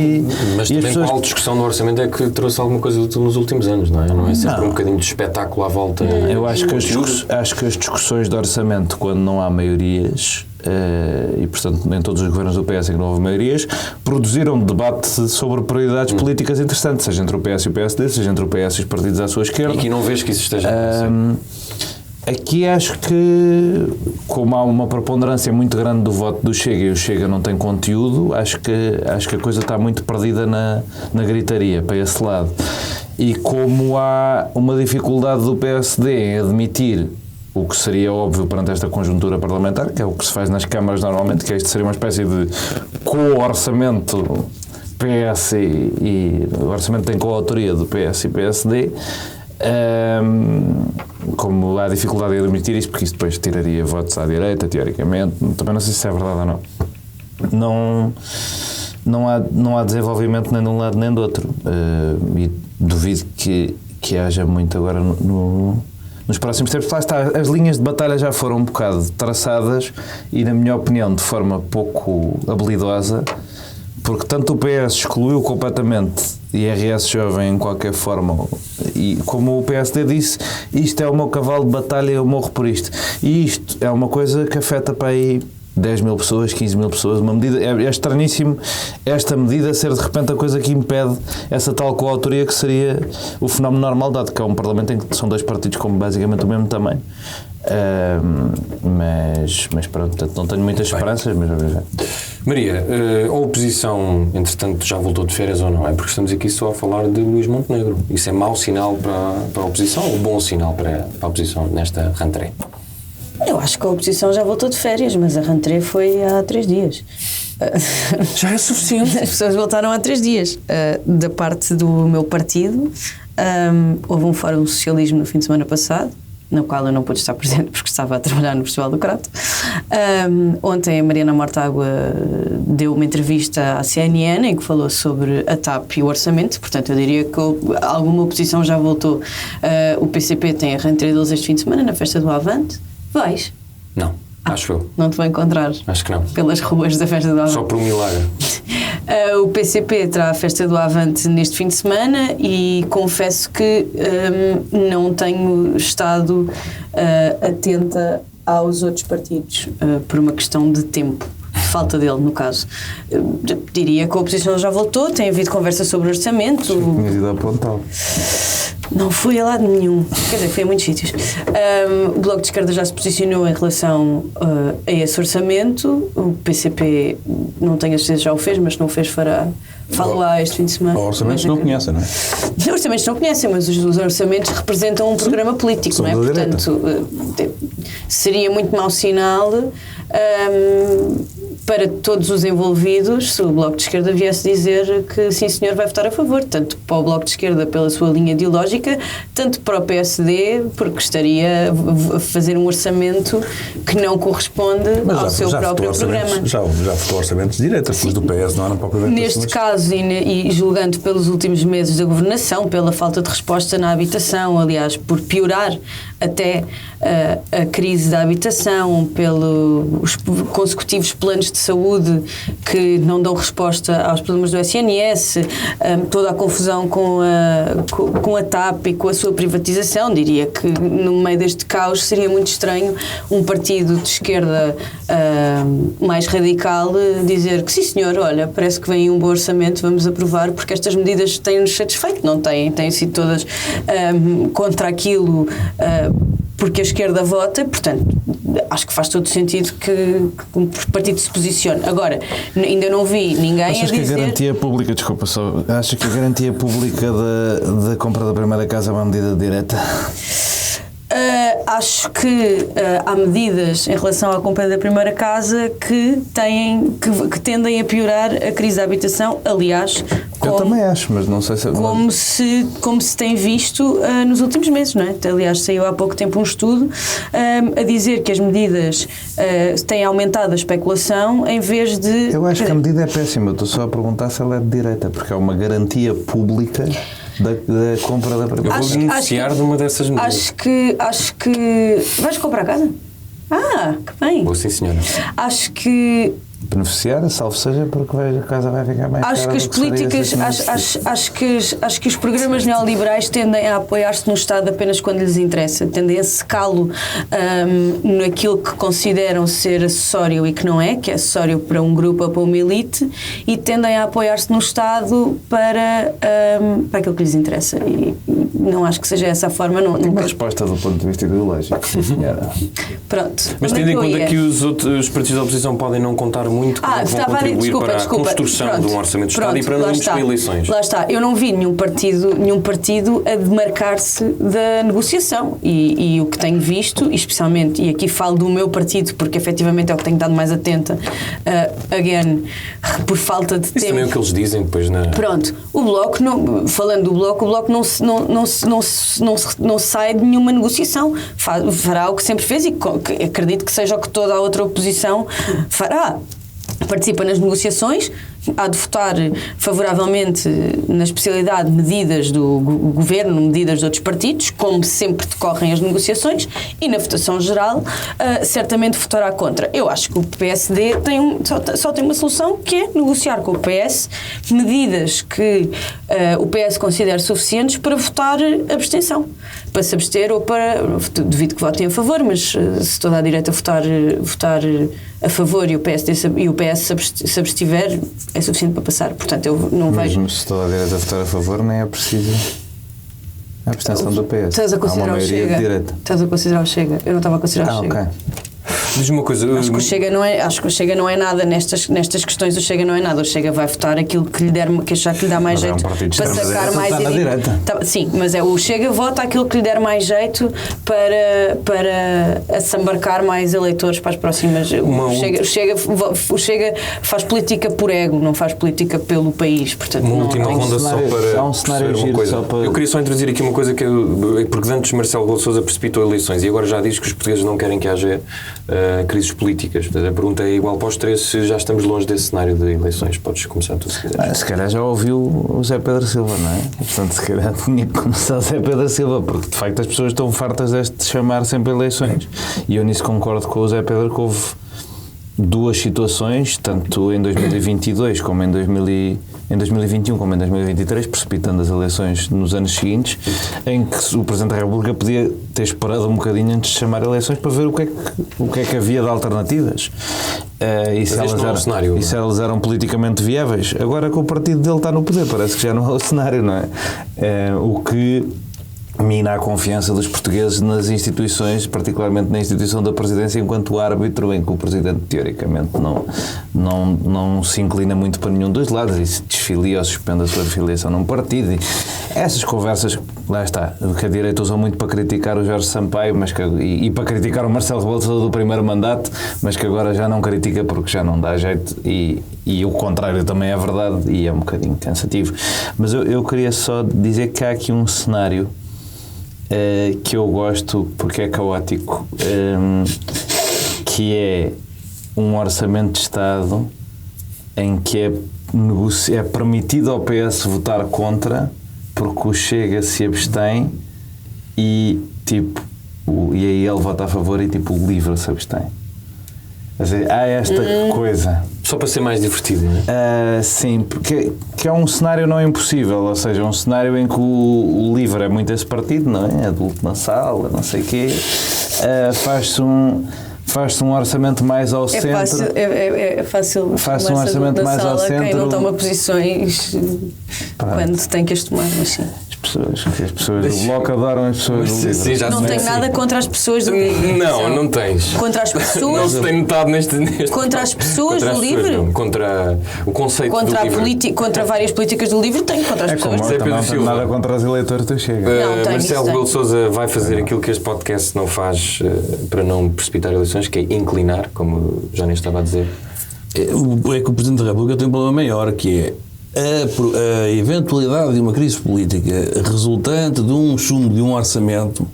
Mas e também as pessoas... qual discussão do orçamento é que trouxe alguma coisa útil nos últimos anos, não é? Não é sempre um bocadinho de espetáculo à volta. Eu acho que as discussões de orçamento, quando não há maiorias, e portanto em todos os governos do PS que não houve maiorias, produziram debate sobre prioridades políticas interessantes, seja entre o PS e o PSD, seja entre o PS e os partidos à sua esquerda. E aqui não vês que isso esteja a acontecer. Aqui acho que, como há uma preponderância muito grande do voto do Chega e o Chega não tem conteúdo, acho que a coisa está muito perdida na gritaria para esse lado. E como há uma dificuldade do PSD em admitir o que seria óbvio perante esta conjuntura parlamentar, que é o que se faz nas câmaras normalmente, que é isto seria uma espécie de co-orçamento PS e o orçamento tem coautoria do PS e PSD. Como há dificuldade em admitir isso, porque isso depois tiraria votos à direita, teoricamente, também não sei se é verdade ou não. Não há desenvolvimento nem de um lado nem do outro. E duvido que haja muito agora nos próximos tempos. Lá está, as linhas de batalha já foram um bocado traçadas e, na minha opinião, de forma pouco habilidosa, porque tanto o PS excluiu completamente IRS jovem em qualquer forma, e como o PSD disse, isto é o meu cavalo de batalha, eu morro por isto. E isto é uma coisa que afeta para aí 10 mil pessoas, 15 mil pessoas, uma medida, é estranhíssimo esta medida ser de repente a coisa que impede essa tal coautoria que seria o fenómeno normal, dado que é um parlamento em que são dois partidos com basicamente o mesmo tamanho. Mas pronto, portanto, não tenho muitas esperanças, mas vamos ver. Maria, a oposição, entretanto, já voltou de férias ou não? É porque estamos aqui só a falar de Luís Montenegro. Isso é mau sinal para a oposição ou bom sinal para a oposição nesta rentrée? Eu acho que a oposição já voltou de férias, mas a rentrée foi há 3 dias. Já é suficiente. As pessoas voltaram há 3 dias. Da parte do meu partido, houve um fórum de socialismo no fim de semana passado, no qual eu não pude estar presente porque estava a trabalhar no Festival do Crato. Ontem a Mariana Mortágua deu uma entrevista à CNN em que falou sobre a TAP e o orçamento, portanto eu diria que alguma oposição já voltou. O PCP tem a rentrée deles este fim de semana na festa do Avante. Vais? Não, acho eu. Não te vou encontrar? Acho que não. Pelas ruas da festa do Avante. Só por um milagre. O PCP terá a festa do Avante neste fim de semana e confesso que não tenho estado atenta aos outros partidos por uma questão de tempo. Falta dele, no caso. Diria que a oposição já voltou, tem havido conversa sobre orçamento. Tinhas ido a Pontal. Não fui a lado nenhum, quer dizer, fui a muitos sítios. O Bloco de Esquerda já se posicionou em relação a esse orçamento. O PCP, não tenho a certeza, já o fez, mas se não o fez, fará. Falo-á este fim de semana. Orçamentos não conhecem, não é? Os orçamentos não conhecem, mas os orçamentos representam um programa político, não é? Portanto, seria muito mau sinal para todos os envolvidos se o Bloco de Esquerda viesse dizer que sim senhor vai votar a favor, tanto para o Bloco de Esquerda pela sua linha ideológica, tanto para o PSD porque estaria a fazer um orçamento que não corresponde ao seu próprio programa. Já votou orçamentos de direita, os do PS não eram propriamente. Neste caso, e julgando pelos últimos meses da governação, pela falta de resposta na habitação, aliás, por piorar até a crise da habitação, pelos consecutivos planos de saúde que não dão resposta aos problemas do SNS, toda a confusão com a TAP e com a sua privatização, diria que no meio deste caos seria muito estranho um partido de esquerda mais radical dizer que sim senhor, olha, parece que vem um bom orçamento, vamos aprovar porque estas medidas têm-nos satisfeito, não têm sido todas contra aquilo porque a esquerda vota, portanto acho que faz todo sentido que o partido se posicione. Agora, ainda não vi ninguém Achas a dizer... que a garantia pública, desculpa só, achas que a garantia pública da compra da primeira casa é uma medida direta? Acho que há medidas em relação à compra da primeira casa que tendem a piorar a crise da habitação, aliás... Eu também acho, mas não sei se... Como se tem visto nos últimos meses, não é? Aliás, saiu há pouco tempo um estudo a dizer que as medidas têm aumentado a especulação em vez de... Eu acho que a medida é péssima, estou só a perguntar se ela é de direita, porque é uma garantia pública da compra da primeira casa. Eu vou beneficiar de uma dessas medidas. Acho que... Vais comprar a casa? Que bem. Vou sim, senhora. Acho que... Beneficiar, salvo seja porque a casa vai ficar mais cara. Acho que as políticas, acho que os programas neoliberais tendem a apoiar-se no Estado apenas quando lhes interessa, tendem a secá-lo naquilo que consideram ser acessório e que não é, que é acessório para um grupo ou para uma elite, e tendem a apoiar-se no Estado para aquilo que lhes interessa. E não acho que seja essa a forma. Não, uma resposta do ponto de vista ideológico, sim senhora. Pronto. Mas tendo em conta que os partidos da oposição podem não contar muito muito que vão estava a dizer, contribuir para a desculpa. construção Pronto, de um orçamento de Estado pronto, e para não irmos para eleições. Lá está, eu não vi nenhum partido a demarcar-se da negociação e o que tenho visto, especialmente, e aqui falo do meu partido, porque efetivamente é o que tenho estado mais atenta, again, por falta de Isso tempo. também é o que eles dizem depois na... Pronto, o Bloco, falando do Bloco, o Bloco não sai de nenhuma negociação. Fará o que sempre fez e acredito que seja o que toda a outra oposição fará. Participa nas negociações, há de votar favoravelmente na especialidade medidas do governo, medidas de outros partidos, como sempre decorrem as negociações, e na votação geral certamente votará contra. Eu acho que o PSD só tem uma solução, que é negociar com o PS medidas que o PS considere suficientes para votar abstenção, para se abster ou para... Duvido que votem a favor, mas se toda a direita votar a favor e o PS se abstiver, é suficiente para passar. Portanto, eu não vejo... Mesmo se toda a direita votar a favor, nem é preciso a abstenção do PS. Estás a considerar Há uma o maioria Chega? de direita. Estás a considerar o Chega? Eu não estava a considerar o Chega. Ok. Diz-me uma coisa... Acho que o Chega não é nada nestas questões. O Chega não é nada. O Chega vai votar aquilo que lhe der, que achar que lhe dá mais Mas é um jeito partido de para extrema sacar direita, mais está na direita. Sim, mas o Chega vota aquilo que lhe der mais jeito para assambarcar mais eleitores para as próximas. O Chega faz política por ego, não faz política pelo país. Portanto, Uma não, última não, ronda só para há um cenário perceber uma giro coisa. só para- Eu queria só introduzir aqui uma coisa porque antes Marcelo Rebelo de Sousa precipitou eleições e agora já diz que os portugueses não querem que haja crises políticas. Portanto, a pergunta é igual para os três, se já estamos longe desse cenário de eleições. Podes começar tu se quiseres. Se calhar já ouviu o Zé Pedro Silva, não é? Portanto, se calhar tinha que começar o Zé Pedro Silva, porque de facto as pessoas estão fartas de chamar sempre eleições. E eu nisso concordo com o Zé Pedro, que houve duas situações, tanto em 2022 como em 2021 como em 2023, precipitando as eleições nos anos seguintes, em que o Presidente da República podia ter esperado um bocadinho antes de chamar eleições para ver o que é que havia de alternativas. E se elas eram politicamente viáveis. Agora que o partido dele está no poder, parece que já não é o cenário, não é? O que mina a confiança dos portugueses nas instituições, particularmente na instituição da Presidência, enquanto árbitro, em que o Presidente, teoricamente, não se inclina muito para nenhum dos lados e se desfilia ou suspende a sua filiação num partido. E essas conversas, lá está, que a direita usou muito para criticar o Jorge Sampaio e para criticar o Marcelo Rebelo de Sousa do primeiro mandato, mas que agora já não critica porque já não dá jeito, e o contrário também é verdade e é um bocadinho cansativo. Mas eu queria só dizer que há aqui um cenário que eu gosto porque é caótico, que é um orçamento de Estado em que é permitido ao PS votar contra porque o Chega se abstém e aí ele vota a favor e o LIVRE se abstém. Quer dizer, há esta coisa. Só para ser mais divertido, não é? Sim, porque que é um cenário não impossível, ou seja, um cenário em que o LIVRE é muito esse partido, não é? Adulto na sala, não sei o quê. Faz-se um orçamento mais ao centro. É fácil. Faz-se um orçamento mais ao centro. Quem não toma posições quando tem que as tomar, mas sim. As pessoas do Bloco adoram as pessoas do LIVRE. Sim, já Não tenho nada contra as pessoas do LIVRE. Não tens. Contra as Não pessoas. se tem notado neste Contra as pessoas do LIVRE? Não. Contra o conceito Contra do LIVRE. contra várias políticas do LIVRE, tenho contra as É pessoas. como eu também não tenho nada contra os eleitores do Chega. Não, tenho, Marcelo Rebelo de tenho. Sousa vai fazer aquilo que este podcast não faz para não precipitar eleições, que é inclinar, como já nem estava a dizer. É que o Presidente da República tem um problema maior, que é a eventualidade de uma crise política resultante de um chumbo de um orçamento,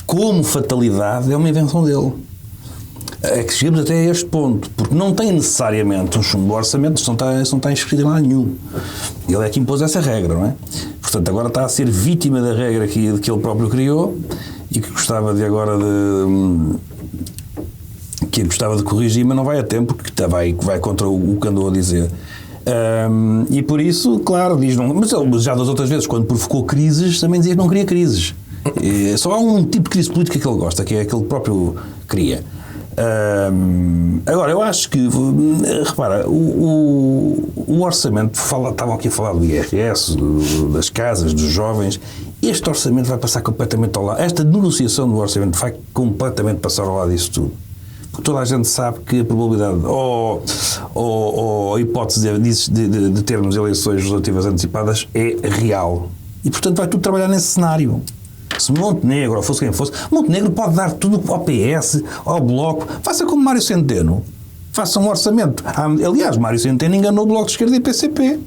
como fatalidade, é uma invenção dele. É que chegamos até a este ponto, porque não tem necessariamente um chumbo do orçamento, isso não está inscrito em lá nenhum. Ele é que impôs essa regra, não é? Portanto, agora está a ser vítima da regra que ele próprio criou e que gostava de agora que gostava de corrigir, mas não vai a tempo, porque vai contra o que andou a dizer. E por isso, claro, diz não, mas ele já das outras vezes, quando provocou crises, também dizia que não queria crises. Só há um tipo de crise política que ele gosta, que é aquele que próprio cria. Agora, eu acho que, repara, o orçamento, estavam aqui a falar do IRS, das casas, dos jovens. Este orçamento vai passar completamente ao lado. Esta negociação do orçamento vai completamente passar ao lado disso tudo. porque toda a gente sabe que a probabilidade ou a hipótese de termos eleições legislativas antecipadas é real. E, portanto, vai tudo trabalhar nesse cenário. Se Montenegro, ou fosse quem fosse, Montenegro pode dar tudo ao PS, ao Bloco. Faça como Mário Centeno. Faça um orçamento. Aliás, Mário Centeno enganou o Bloco de Esquerda e PCP.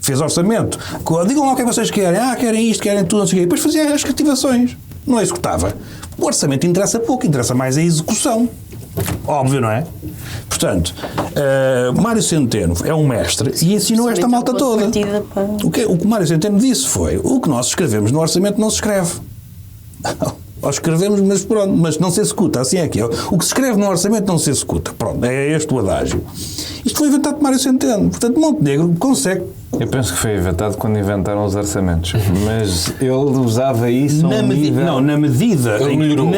Fez orçamento. Digam lá o que é que vocês querem. Querem isto, querem tudo, não sei o quê. Depois fazia as cativações. Não executava. O orçamento interessa pouco, interessa mais a execução. Óbvio, não é? Portanto, Mário Centeno é um mestre e ensinou esta malta toda. O que Mário Centeno disse foi: o que nós escrevemos no orçamento não se escreve. Ou escrevemos, mas pronto, mas não se executa, assim é que é. O que se escreve no orçamento não se executa. Pronto, é este o adágio. Isto foi inventado por Mário Centeno. Portanto, Montenegro consegue. Eu penso que foi inventado quando inventaram os orçamentos, mas ele usava isso na medida. Ele melhorou.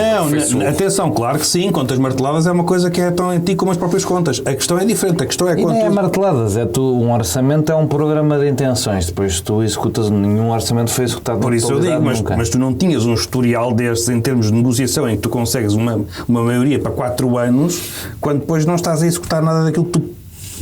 Atenção, claro que sim, contas marteladas é uma coisa que é tão antiga como as próprias contas. A questão é diferente, a questão é e quanto. Nem é marteladas, um orçamento é um programa de intenções, depois tu executas, nenhum orçamento foi executado. Por isso eu digo, mas tu não tinhas um historial destes em termos de negociação em que tu consegues uma maioria para 4 anos, quando depois não estás a executar nada daquilo que tu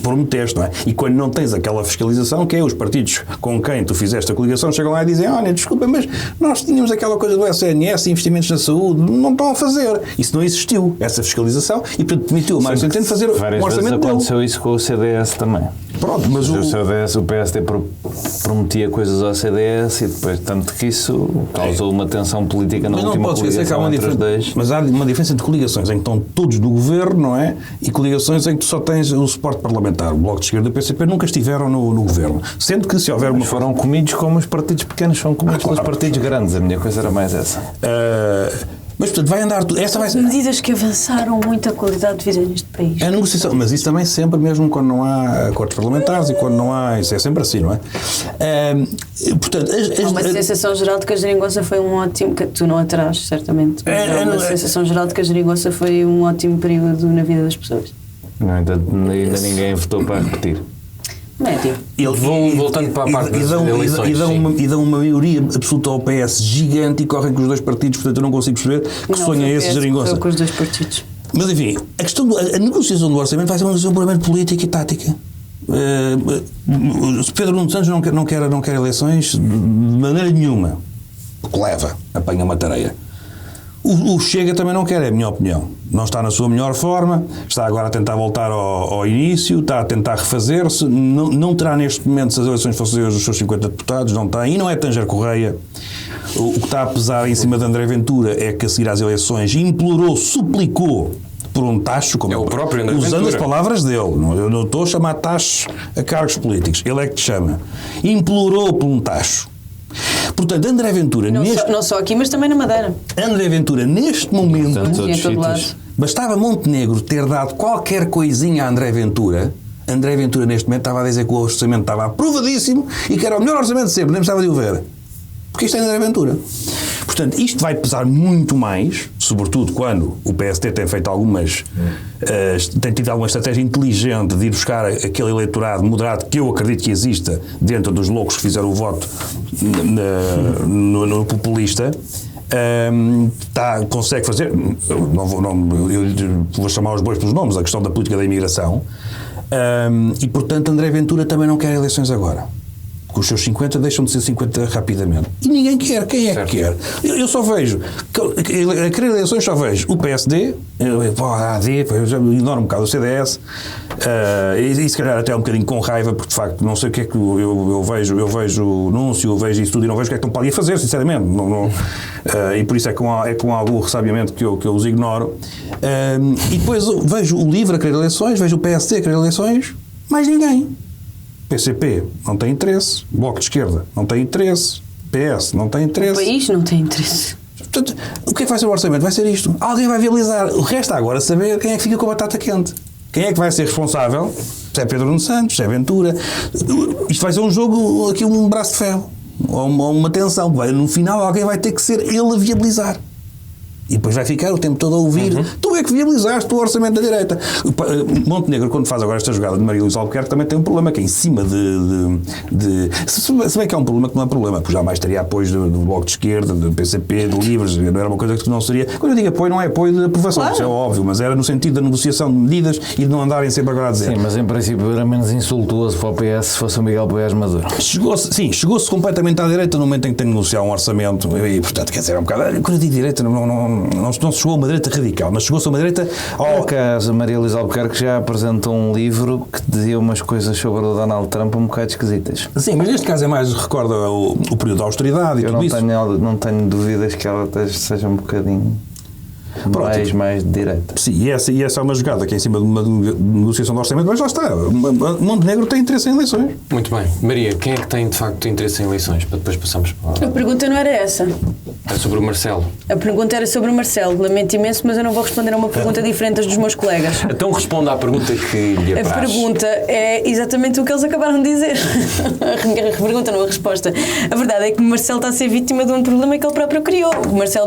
prometeste, não é? E quando não tens aquela fiscalização, que é os partidos com quem tu fizeste a coligação, chegam lá e dizem: olha, desculpa, mas nós tínhamos aquela coisa do SNS, investimentos na saúde, não estão a fazer. Isso não existiu, essa fiscalização, e portanto permitiu o Mário Centeno fazer várias um orçamento vezes aconteceu isso com o CDS também. Pronto, mas o CDS, o PSD prometia coisas ao CDS e depois, tanto que isso causou uma tensão política na última coligação entre os dois. Mas há uma diferença entre coligações em que estão todos do governo, não é? E coligações em que tu só tens o suporte parlamentar. O Bloco de Esquerda e o PCP nunca estiveram no governo. Sendo que se houver uma... Foram comidos como os partidos pequenos são comidos pelos partidos grandes. A minha coisa era mais essa. Mas, portanto, vai andar tudo. Essa vai ser... medidas que avançaram muito a qualidade de vida neste país. A negociação, mas isso também sempre, mesmo quando não há acordos parlamentares e quando não há... Isso é sempre assim, não é? Portanto... Há uma sensação geral de que a geringonça foi um ótimo... que tu não a terás, certamente. Mas há uma sensação geral de que a geringonça foi um ótimo período na vida das pessoas. No entanto, ainda ninguém votou para repetir. Médio. Voltando para a parte das eleições. E dão uma maioria absoluta ao PS gigante e correm com os dois partidos, portanto eu não consigo perceber que sonho é esse geringonça. Com os dois partidos. Mas enfim, a questão a negociação do orçamento vai ser uma negociação puramente política e tática. Pedro Nuno Santos não quer eleições de maneira nenhuma, porque apanha uma tareia. O Chega também não quer, é a minha opinião. Não está na sua melhor forma, está agora a tentar voltar ao início, está a tentar refazer-se, não terá neste momento, se as eleições fossem hoje, os seus 50 deputados, não tem, e não é Tanger Correia. O que está a pesar em cima de André Ventura é que a seguir às eleições implorou, suplicou por um tacho, como é o próprio André usando Ventura. As palavras dele, eu não estou a chamar tachos a cargos políticos, ele é que te chama. Implorou por um tacho. Portanto, André Ventura... Não só aqui, mas também na Madeira. André Ventura, neste momento... Em todo lado. Bastava Montenegro ter dado qualquer coisinha a André Ventura. André Ventura, neste momento, estava a dizer que o orçamento estava aprovadíssimo e que era o melhor orçamento de sempre, nem precisava de o ver. Porque isto é André Ventura. Portanto, isto vai pesar muito mais, sobretudo quando o PSD tem feito tem tido alguma estratégia inteligente de ir buscar aquele eleitorado moderado que eu acredito que exista dentro dos loucos que fizeram o voto no populista. Consegue fazer, eu vou chamar os bois pelos nomes, a questão da política da imigração, e portanto André Ventura também não quer eleições agora. Os seus 50 deixam de ser 50 rapidamente. E ninguém quer. Quem é que quer? Eu só vejo, a querer eleições só vejo o PSD, a AD, enorme bocado o CDS, e se calhar até um bocadinho com raiva, porque de facto não sei o que é que eu vejo o anúncio, eu vejo isso tudo e não vejo o que é que estão para ali a fazer, sinceramente. E por isso é com algum ressabiamento que eu os ignoro. E depois vejo o LIVRE a querer eleições, vejo o PSD a querer eleições, mais ninguém. PCP não tem interesse, Bloco de Esquerda não tem interesse, PS não tem interesse. O país não tem interesse. Portanto, o que é que vai ser o orçamento? Vai ser isto. Alguém vai viabilizar. O resto agora saber quem é que fica com a batata quente. Quem é que vai ser responsável? Se é Pedro Nuno Santos, se é Ventura. Isto vai ser um jogo, aqui um braço de ferro. Ou uma tensão. No final alguém vai ter que ser ele a viabilizar. E depois vai ficar o tempo todo a ouvir. Tu é que viabilizaste o orçamento da direita. Montenegro, quando faz agora esta jogada de Maria Luísa Albuquerque, também tem um problema que é em cima se bem que é um problema que não é problema, porque jamais teria apoio do Bloco de Esquerda, do PCP, do Livres, não era uma coisa que não seria. Quando eu digo apoio, não é apoio de aprovação, claro. Isso é óbvio, mas era no sentido da negociação de medidas e de não andarem sempre agora a dizer. Sim, mas em princípio era menos insultuoso para o PS se fosse o Miguel Poiás Maduro. Chegou-se completamente à direita no momento em que tem que negociar um orçamento e, portanto, quer dizer, é um bocado. Quando eu digo direita, não se chegou a uma direita radical, mas chegou-se a uma direita. Por acaso, a Maria Luísa Albuquerque já apresentou um livro que dizia umas coisas sobre o Donald Trump um bocado esquisitas. Sim, mas neste caso é mais, recorda o período da austeridade e tudo isso. Eu não tenho dúvidas que ela seja um bocadinho mais de direita. Sim, e essa é uma jogada que é em cima de uma negociação de orçamento, mas lá está. Montenegro tem interesse em eleições. Muito bem. Maria, quem é que tem de facto interesse em eleições? Para depois passarmos para... A pergunta não era essa. É sobre o Marcelo. A pergunta era sobre o Marcelo. Lamento imenso, mas eu não vou responder a uma pergunta diferente das dos meus colegas. Então responda à pergunta que lhe apraz. A pergunta é exatamente o que eles acabaram de dizer. A pergunta, não a resposta. A verdade é que o Marcelo está a ser vítima de um problema que ele próprio criou. O Marcelo,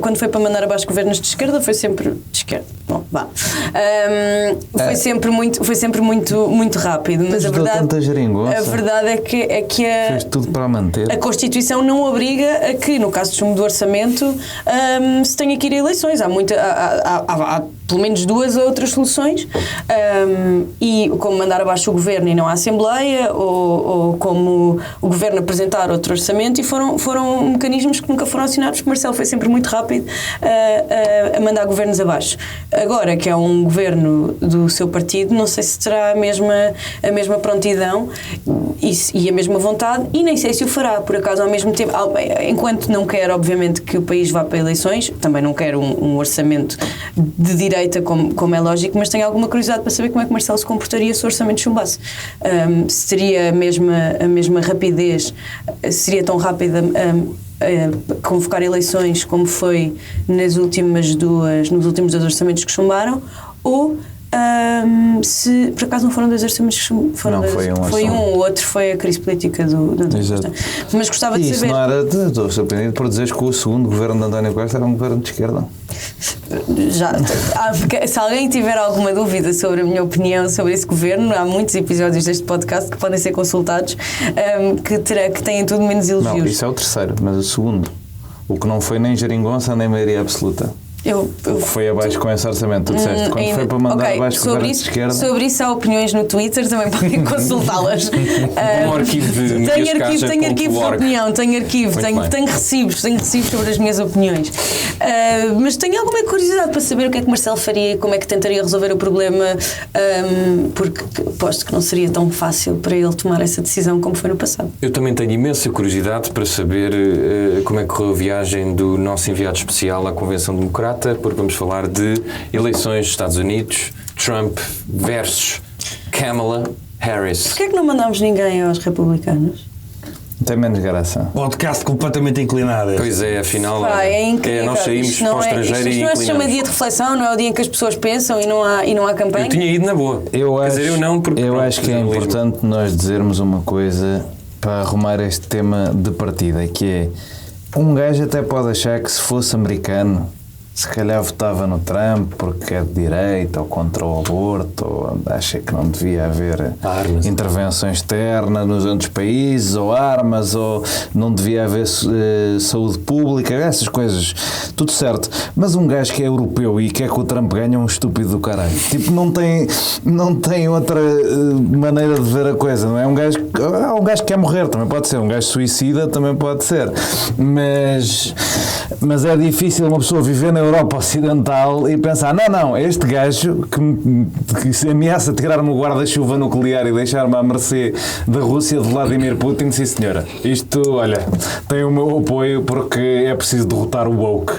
quando foi para mandar abaixo governos de esquerda, foi sempre de esquerda. Bom, vá. Foi sempre muito rápido. Mas a verdade é que fez tudo para manter. A Constituição não obriga a que, no caso do orçamento, se tenha que ir a eleições. Há pelo menos duas ou outras soluções, e como mandar abaixo o governo e não a Assembleia, ou como o governo apresentar outro orçamento, e foram mecanismos que nunca foram acionados, porque Marcelo foi sempre muito rápido a mandar governos abaixo. Agora que é um governo do seu partido, não sei se terá a mesma prontidão e a mesma vontade, e nem sei se o fará, por acaso, ao mesmo tempo, enquanto não quero, obviamente, que o país vá para eleições, também não quero um orçamento de direita, como é lógico, mas tenho alguma curiosidade para saber como é que Marcelo se comportaria se o orçamento chumbasse. Se teria a mesma rapidez, seria tão rápida a convocar eleições como foi nos últimos dois orçamentos que chumbaram, ou se por acaso não foram dois orçamentos que foram, foi um, o outro foi a crise política do António Costa. Mas gostava de saber. Isso não era estou surpreendido por dizeres que o segundo governo de António Costa era um governo de esquerda. Se alguém tiver alguma dúvida sobre a minha opinião sobre esse governo, há muitos episódios deste podcast que podem ser consultados, que têm tudo menos elogios. Não, isso é o terceiro, mas o segundo, o que não foi nem geringonça nem maioria absoluta. Foi abaixo com esse orçamento, tu disseste. Quando foi para mandar abaixo com o governo de esquerda. Sobre isso há opiniões no Twitter, também podem consultá-las. Tenho arquivo de opinião, tenho recibos sobre as minhas opiniões. Mas tenho alguma curiosidade para saber o que é que Marcelo faria e como é que tentaria resolver o problema, porque aposto que não seria tão fácil para ele tomar essa decisão como foi no passado. Eu também tenho imensa curiosidade para saber como é que correu a viagem do nosso enviado especial à Convenção Democrática, porque vamos falar de eleições dos Estados Unidos, Trump versus Kamala Harris. Porquê é que não mandámos ninguém aos republicanos? Tem menos graça. Podcast completamente inclinado. Pois é, afinal é incrível. Nós saímos para o estrangeiro e isto não é se chama dia de reflexão, não é o dia em que as pessoas pensam e não há campanha? Eu tinha ido na boa. Eu acho que é importante nós dizermos uma coisa para arrumar este tema de partida, que é, um gajo até pode achar que se fosse americano se calhar votava no Trump porque é de direita ou contra o aborto, ou acha que não devia haver intervenção externa nos outros países, ou armas, ou não devia haver saúde pública, essas coisas, tudo certo. Mas um gajo que é europeu e quer que o Trump ganhe é um estúpido do caralho. Tipo, não tem outra maneira de ver a coisa, não é? Um gajo que quer morrer, também pode ser. Um gajo suicida também pode ser. Mas é difícil uma pessoa viver na Europa Ocidental e pensar, não, este gajo que se ameaça tirar-me o guarda-chuva nuclear e deixar-me à mercê da Rússia de Vladimir Putin, sim senhora, isto, olha, tem o meu apoio porque é preciso derrotar o woke.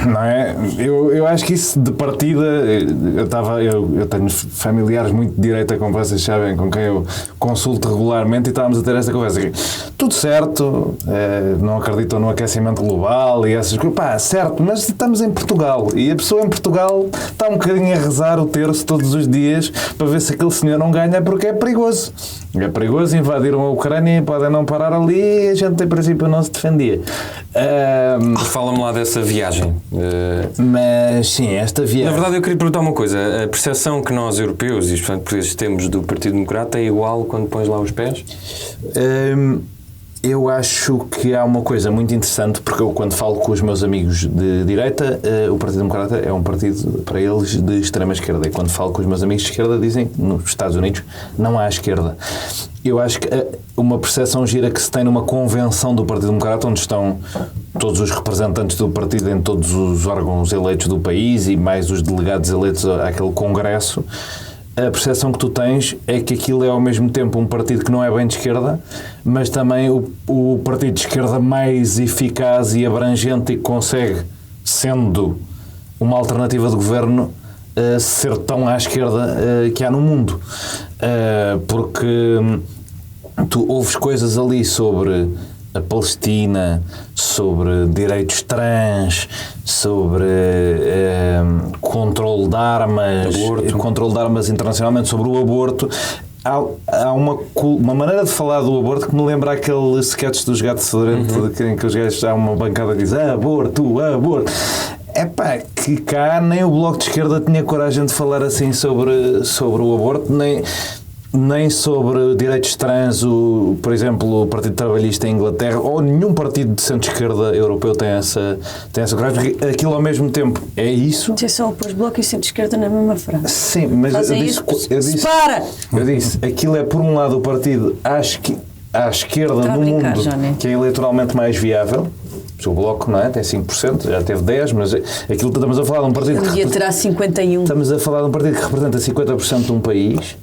Não é? Eu acho que isso de partida, eu tenho familiares muito de direita, como vocês sabem, com quem eu consulto regularmente, e estávamos a ter esta conversa aqui. Tudo certo, não acreditam no aquecimento global e essas coisas. certo, mas estamos em Portugal e a pessoa em Portugal está um bocadinho a rezar o terço todos os dias para ver se aquele senhor não ganha, porque é perigoso. É perigoso, invadiram a Ucrânia e podem não parar ali e a gente, em princípio, não se defendia. Fala-me lá dessa viagem. Mas sim, esta viagem... Na verdade, eu queria perguntar uma coisa. A percepção que nós, europeus e, portanto, portugueses, temos do Partido Democrata é igual quando pões lá os pés? Eu acho que há uma coisa muito interessante, porque eu, quando falo com os meus amigos de direita, o Partido Democrata é um partido, para eles, de extrema esquerda. E quando falo com os meus amigos de esquerda, dizem que nos Estados Unidos não há esquerda. Eu acho que uma percepção gira que se tem numa convenção do Partido Democrata, onde estão todos os representantes do partido em todos os órgãos eleitos do país e mais os delegados eleitos àquele congresso, a percepção que tu tens é que aquilo é ao mesmo tempo um partido que não é bem de esquerda, mas também o partido de esquerda mais eficaz e abrangente e que consegue, sendo uma alternativa de governo, ser tão à esquerda que há no mundo. Porque tu ouves coisas ali sobre a Palestina, sobre direitos trans, sobre controle de armas internacionalmente, sobre o aborto. Há uma maneira de falar do aborto que me lembra aquele sketch dos Gatos Fedorentos, em que os gajos há uma bancada que diz aborto, aborto. Epá, que cá nem o Bloco de Esquerda tinha coragem de falar assim sobre o aborto, nem sobre direitos trans, por exemplo, o Partido Trabalhista em Inglaterra, ou nenhum partido de centro-esquerda europeu tem essa coragem, porque aquilo ao mesmo tempo é isso. Você só pôs Bloco e centro-esquerda na mesma frase. Sim, mas eu disse, aquilo é por um lado o partido à esquerda no mundo, que é eleitoralmente mais viável. O Bloco, não é? Tem 5%, já teve 10%, mas aquilo estamos a falar de um partido que... Ele terá 51%. Estamos a falar de um partido que representa 50% de um país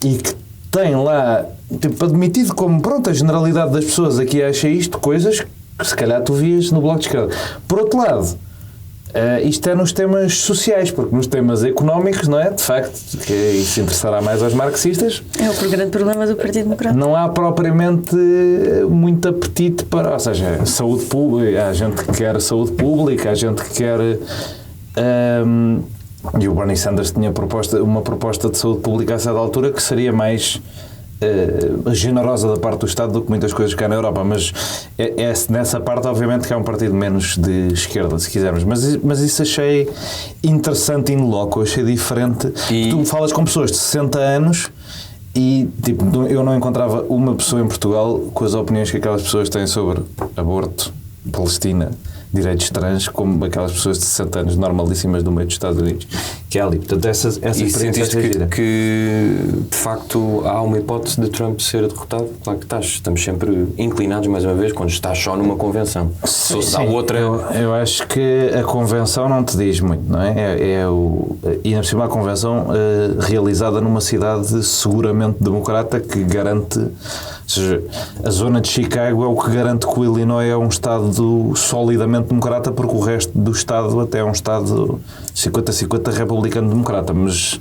e que tem lá, tipo, admitido como, pronto, a generalidade das pessoas aqui acha isto, coisas que se calhar tu vias no Bloco de Esquerda. Por outro lado, isto é nos temas sociais, porque nos temas económicos, não é? De facto, que isso interessará mais aos marxistas. É o grande problema do Partido Democrata. Não há propriamente muito apetite para, ou seja, saúde pública, há gente que quer saúde pública, há gente que quer... e o Bernie Sanders tinha uma proposta de saúde pública a certa altura que seria mais generosa da parte do Estado do que muitas coisas cá na Europa, mas é nessa parte obviamente que é um partido menos de esquerda, se quisermos, mas isso achei interessante in loco, achei diferente. Tu falas com pessoas de 60 anos e tipo, eu não encontrava uma pessoa em Portugal com as opiniões que aquelas pessoas têm sobre aborto, Palestina, direitos trans, como aquelas pessoas de 60 anos normalíssimas do meio dos Estados Unidos, que é ali. Portanto, essa experiência que de facto há uma hipótese de Trump ser derrotado? Claro que estamos sempre inclinados, mais uma vez, quando estás só numa convenção. Sim, eu acho que a convenção não te diz muito, não é? E na cima a convenção realizada numa cidade seguramente democrata que garante... Ou seja, a zona de Chicago é o que garante que o Illinois é um estado solidamente democrata, porque o resto do estado até é um estado 50-50 republicano-democrata, mas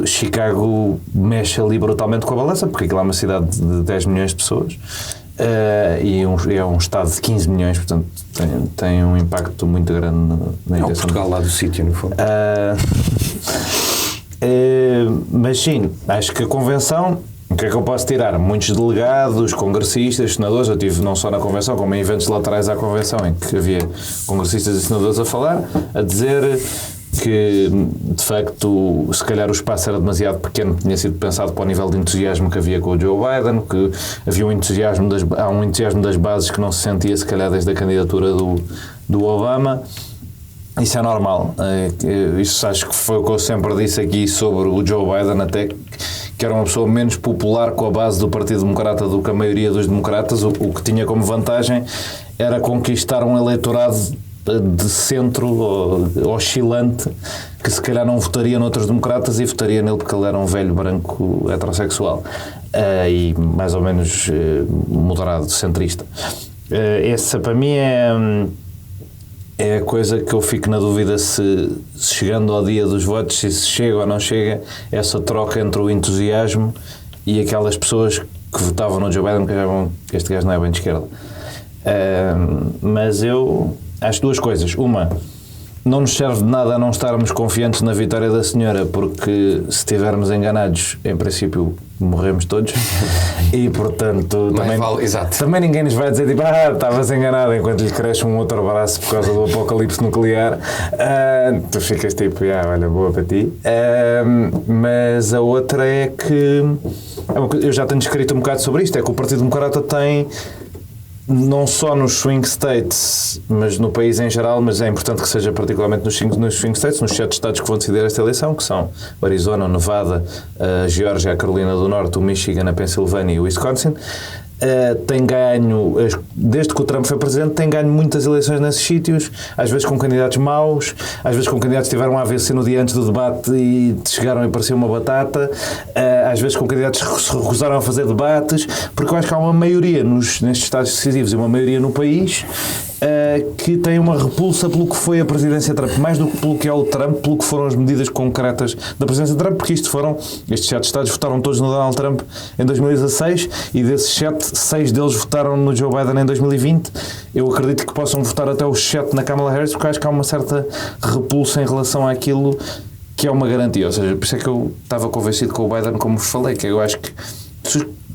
Chicago mexe ali brutalmente com a balança, porque aquilo é uma cidade de 10 milhões de pessoas e é um estado de 15 milhões, portanto tem um impacto muito grande na intenção. É o Portugal lá do sítio, no fundo. Mas sim, acho que a convenção... O que é que eu posso tirar? Muitos delegados, congressistas, senadores. Eu estive não só na convenção, como em eventos laterais à convenção, em que havia congressistas e senadores a falar, a dizer que, de facto, se calhar o espaço era demasiado pequeno, tinha sido pensado para o nível de entusiasmo que havia com o Joe Biden, que havia há um entusiasmo das bases que não se sentia, se calhar, desde a candidatura do Obama. Isso é normal. Isso acho que foi o que eu sempre disse aqui sobre o Joe Biden, até que era uma pessoa menos popular com a base do Partido Democrata do que a maioria dos democratas. O que tinha como vantagem era conquistar um eleitorado de centro oscilante que se calhar não votaria noutros democratas e votaria nele porque ele era um velho branco heterossexual e mais ou menos moderado, centrista. Essa para mim é a coisa que eu fico na dúvida se chegando ao dia dos votos, se chega ou não chega essa troca entre o entusiasmo e aquelas pessoas que votavam no Joe Biden que achavam que este gajo não é bem de esquerda. Mas eu acho duas coisas. Uma, não nos serve de nada não estarmos confiantes na vitória da senhora, porque se estivermos enganados, em princípio, morremos todos. E, portanto, também ninguém nos vai dizer, tipo, estavas enganado, enquanto lhe cresce um outro braço por causa do apocalipse nuclear. Tu ficas tipo, olha, boa para ti. Mas a outra é que, eu já tenho escrito um bocado sobre isto, é que o Partido Democrata tem, não só nos swing states, mas no país em geral, mas é importante que seja particularmente nos swing states, nos 7 estados que vão decidir esta eleição, que são o Arizona, o Nevada, a Geórgia, a Carolina do Norte, o Michigan, a Pensilvânia e o Wisconsin. Tem ganho, desde que o Trump foi presidente, tem ganho muitas eleições nesses sítios, às vezes com candidatos maus, às vezes com candidatos que tiveram um AVC no dia antes do debate e chegaram e parecia uma batata, às vezes com candidatos que se recusaram a fazer debates, porque eu acho que há uma maioria nestes estados decisivos e uma maioria no país que tem uma repulsa pelo que foi a presidência Trump, mais do que pelo que é o Trump, pelo que foram as medidas concretas da presidência Trump, porque estes 7 estados votaram todos no Donald Trump em 2016 e desses 7, 6 deles votaram no Joe Biden em 2020. Eu acredito que possam votar até os 7 na Kamala Harris, porque acho que há uma certa repulsa em relação àquilo que é uma garantia. Ou seja, por isso é que eu estava convencido com o Biden, como vos falei, que eu acho que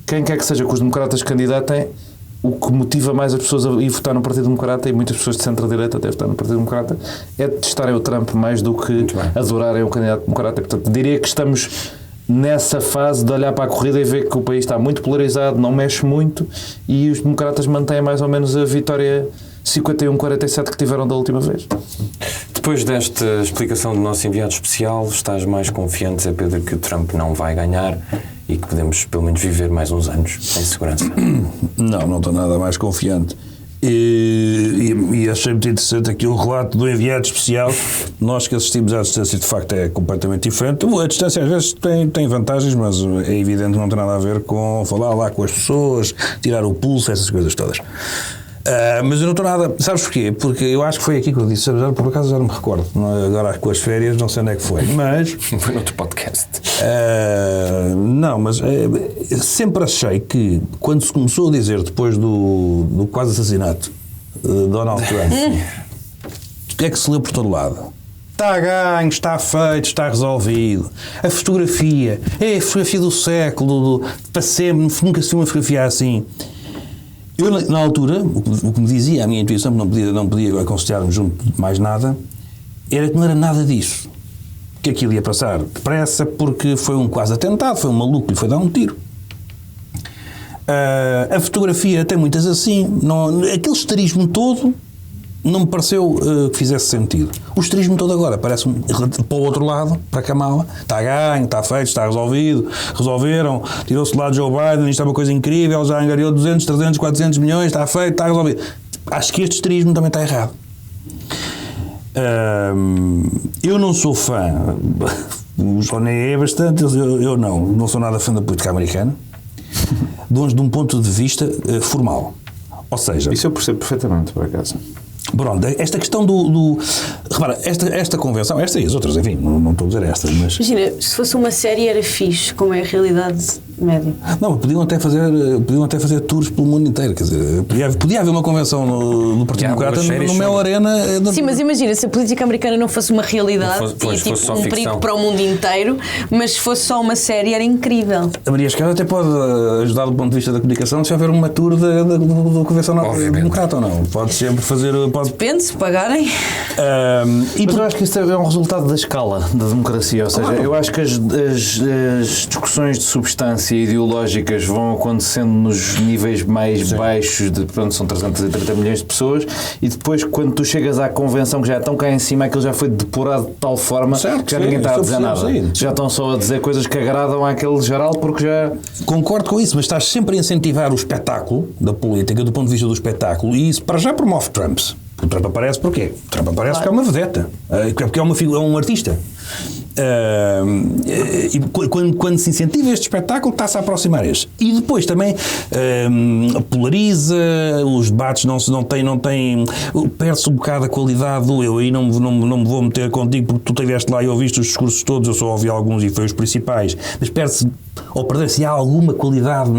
quem quer que seja que os democratas candidatem, o que motiva mais as pessoas a ir votar no Partido Democrata, e muitas pessoas de centro-direita até votar no Partido Democrata, é testarem o Trump mais do que adorarem o candidato democrata. E, portanto, diria que estamos nessa fase de olhar para a corrida e ver que o país está muito polarizado, não mexe muito, e os democratas mantêm mais ou menos a vitória 51-47 que tiveram da última vez. Depois desta explicação do nosso enviado especial, estás mais confiante, Zé Pedro, que o Trump não vai ganhar e que podemos pelo menos viver mais uns anos em segurança? Não estou nada mais confiante. E achei muito interessante aqui o relato do enviado especial. Nós que assistimos à distância, de facto, é completamente diferente. A distância às vezes tem vantagens, mas é evidente que não tem nada a ver com falar lá com as pessoas, tirar o pulso, essas coisas todas. Mas eu não estou nada... Sabes porquê? Porque eu acho que foi aqui que eu disse, por acaso já não me recordo, agora com as férias não sei onde é que foi, mas... Foi noutro podcast. Não, mas sempre achei que quando se começou a dizer, depois do quase assassinato de Donald Trump, o que é que se leu por todo lado? Está ganho, está feito, está resolvido. A fotografia, é a fotografia do século, para sempre, nunca se viu uma fotografia assim. Eu, na altura, o que me dizia a minha intuição, que não podia aconselhar-me junto de mais nada, era que não era nada disso. Que aquilo ia passar depressa porque foi um quase atentado, foi um maluco que lhe foi dar um tiro. A fotografia tem muitas assim, aquele esterismo todo não me pareceu que fizesse sentido. O esterismo todo agora parece-me para o outro lado, para a Kamala, está ganho, está feito, está resolvido, resolveram, tirou-se do lado de Joe Biden, isto é uma coisa incrível, já angariou 200, 300, 400 milhões, está feito, está resolvido. Acho que este esterismo também está errado. Eu não sou fã, o Johnny é bastante, eu não sou nada fã da política americana, de um ponto de vista formal. Ou seja... Isso eu percebo perfeitamente, por acaso. Pronto, esta questão repara, esta convenção, esta e as outras, enfim, não estou a dizer estas, mas... Imagina, se fosse uma série era fixe, como é a realidade média. Não, podiam até fazer tours pelo mundo inteiro, quer dizer, podia haver uma convenção no Partido Democrata no Mel Arena... Sim, mas imagina, se a política americana não fosse uma realidade, tinha tipo um perigo para o mundo inteiro, mas se fosse só uma série era incrível. A Maria Escada até pode ajudar do ponto de vista da comunicação se houver uma tour da convenção democrata ou não. Pode sempre fazer... Depende, se pagarem. Mas eu acho que isso é um resultado da escala da democracia, ou seja, eu acho que as discussões de substância ideológicas vão acontecendo nos níveis mais baixos, pronto, são 330 milhões de pessoas, e depois quando tu chegas à convenção que já é tão cá em cima, aquilo já foi depurado de tal forma que já ninguém está a dizer nada. Já estão só a dizer coisas que agradam àquele geral porque já... Concordo com isso, mas estás sempre a incentivar o espetáculo da política do ponto de vista do espetáculo, e isso para já promove Trumps. O Trump aparece porquê? O Trump aparece porque é uma vedeta, porque é um artista. E quando se incentiva este espetáculo, está-se a aproximar este. E depois também polariza, os debates não têm perde-se um bocado a qualidade do eu. Aí não me vou meter contigo porque tu estiveste lá e ouviste os discursos todos, eu só ouvi alguns e foi os principais, mas perde-se ou perder-se alguma qualidade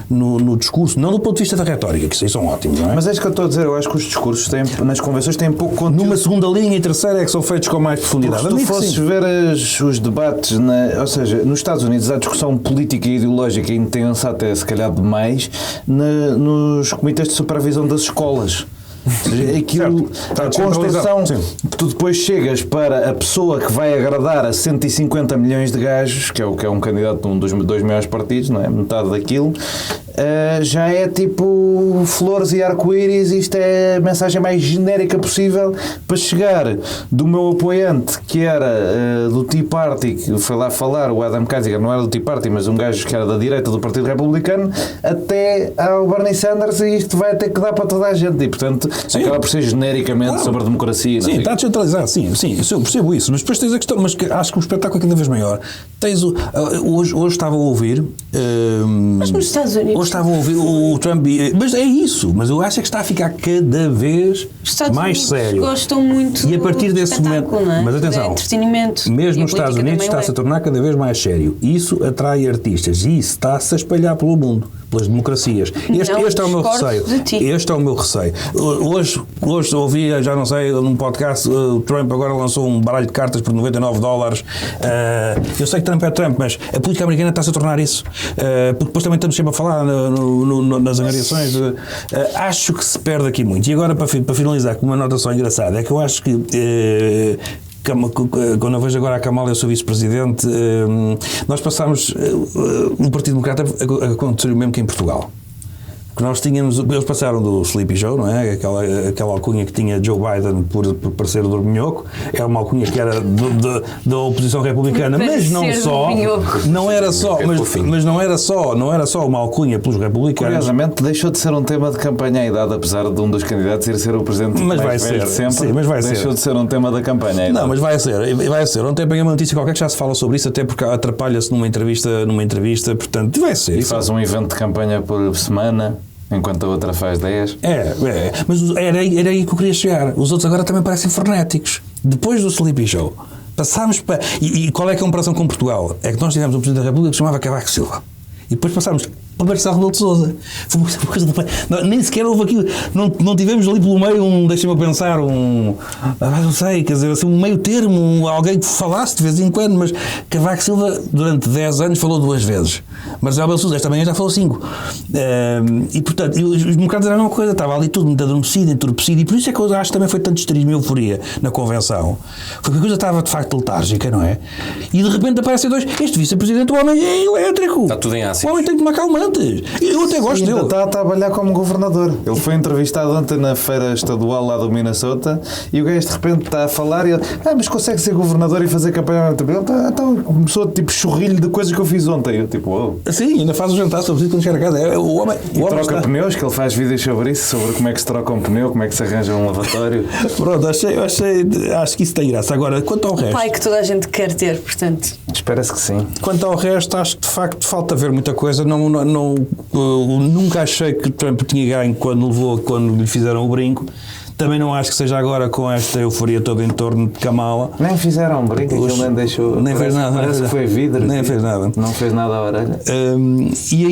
no discurso, não do ponto de vista da retórica, que isso aí são ótimos, não é? Mas é isso que eu estou a dizer, eu acho que os discursos nas convenções têm pouco conteúdo. Numa segunda linha e terceira é que são feitos com mais profundidade. Se tu fosses ver os debates, ou seja, nos Estados Unidos há discussão política e ideológica intensa, até se calhar demais, nos comitês de supervisão das escolas. Aquilo, a construção, tu depois chegas para a pessoa que vai agradar a 150 milhões de gajos, que é um candidato de um dos 2 maiores partidos, não é? Metade daquilo, já é tipo flores e arco-íris. Isto é a mensagem mais genérica possível para chegar do meu apoiante, que era do Tea Party, que foi lá falar, o Adam Kinzinger não era do Tea Party, mas um gajo que era da direita do Partido Republicano, até ao Bernie Sanders, e isto vai ter que dar para toda a gente, e portanto acaba por ser genericamente sobre a democracia. Sim, está descentralizado, sim, eu percebo isso, mas depois tens a questão, mas acho que o espetáculo é cada vez maior. Tens hoje estava a ouvir, mas nos Estados Unidos hoje estava a ouvir o Trump, mas é isso, mas eu acho que está a ficar cada vez mais sério. Gostam muito, e a partir desse momento, não é? mas atenção, entretenimento, mesmo nos Estados Unidos está-se a tornar cada vez mais sério. Isso atrai artistas e isso está-se a espalhar pelo mundo, pelas democracias. Este é o meu receio. Este é o meu receio. Hoje ouvi, já não sei, num podcast, o Trump agora lançou um baralho de cartas por $99. Eu sei que Trump é Trump, mas a política americana está-se a tornar isso. Porque depois também estamos sempre a falar nas angariações. Acho que se perde aqui muito. E agora, para finalizar com uma nota só engraçada, é que eu acho que quando eu vejo agora a Kamala, eu sou vice-presidente, nós passámos no Partido Democrata a acontecer o mesmo que em Portugal. Que nós tínhamos, eles passaram do Sleepy Joe, não é? Aquela alcunha que tinha Joe Biden por parecer o Dorminhoco, é uma alcunha que era da oposição republicana, mas não só, não era só, mas não era só uma alcunha pelos republicanos. Curiosamente, deixou de ser um tema de campanha à idade, apesar de um dos candidatos ir ser o presidente mais velho de sempre. Sim, mas vai deixou de ser um tema da campanha à idade. Não, mas vai ser. Ontem apanhei uma notícia qualquer que já se fala sobre isso, até porque atrapalha-se numa entrevista, portanto, vai ser. E faz um evento de campanha por semana, enquanto a outra faz 10. Mas era aí que eu queria chegar. Os outros agora também parecem frenéticos. Depois do Sleepy Show, passámos para... E qual é a comparação com Portugal? É que nós tivemos um Presidente da República que se chamava Cavaco Silva. E depois passámos para Marcelo Rebelo de Sousa. Foi uma coisa nem sequer houve aquilo. Não tivemos ali pelo meio deixa-me pensar, não sei, quer dizer, assim, um meio termo, alguém que falasse de vez em quando, mas Cavaco Silva durante 10 anos falou 2 vezes. Marcelo Rebelo de Sousa esta manhã já falou 5. E portanto, os democratas eram uma coisa, estava ali tudo muito adormecido, entorpecido, e por isso é que eu acho que também foi tanto esterismo e euforia na convenção. Foi que a coisa estava de facto letárgica, não é? E de repente aparecem 2, este vice-presidente, o homem é elétrico. Está tudo em ácido. O homem tem que tomar calmantes. Eu até gosto dele. Está a trabalhar como governador. Ele foi entrevistado ontem na feira estadual lá do Minnesota e o gajo de repente está a falar e ele, mas consegue ser governador e fazer campanha? Ele começou tipo chorrilho de coisas que eu fiz ontem. Eu tipo, uou. Sim, ainda faz o jantar sobre isso quando chega a casa. O homem troca pneus, que ele faz vídeos sobre isso, sobre como é que se troca um pneu, como é que se arranja um lavatório. Pronto, acho que isso tem graça. Agora, quanto ao resto... pai que toda a gente quer ter, portanto. Espera-se que sim. Quanto ao resto, acho que de facto falta ver muita coisa. Nunca achei que Trump tinha ganho quando lhe fizeram o brinco. Também não acho que seja agora com esta euforia toda em torno de Kamala. Nem fizeram um brinco, aquilo nem deixou. Nem fez nada. Parece que foi vidro. Nem fez nada. Não fez nada à orelha. E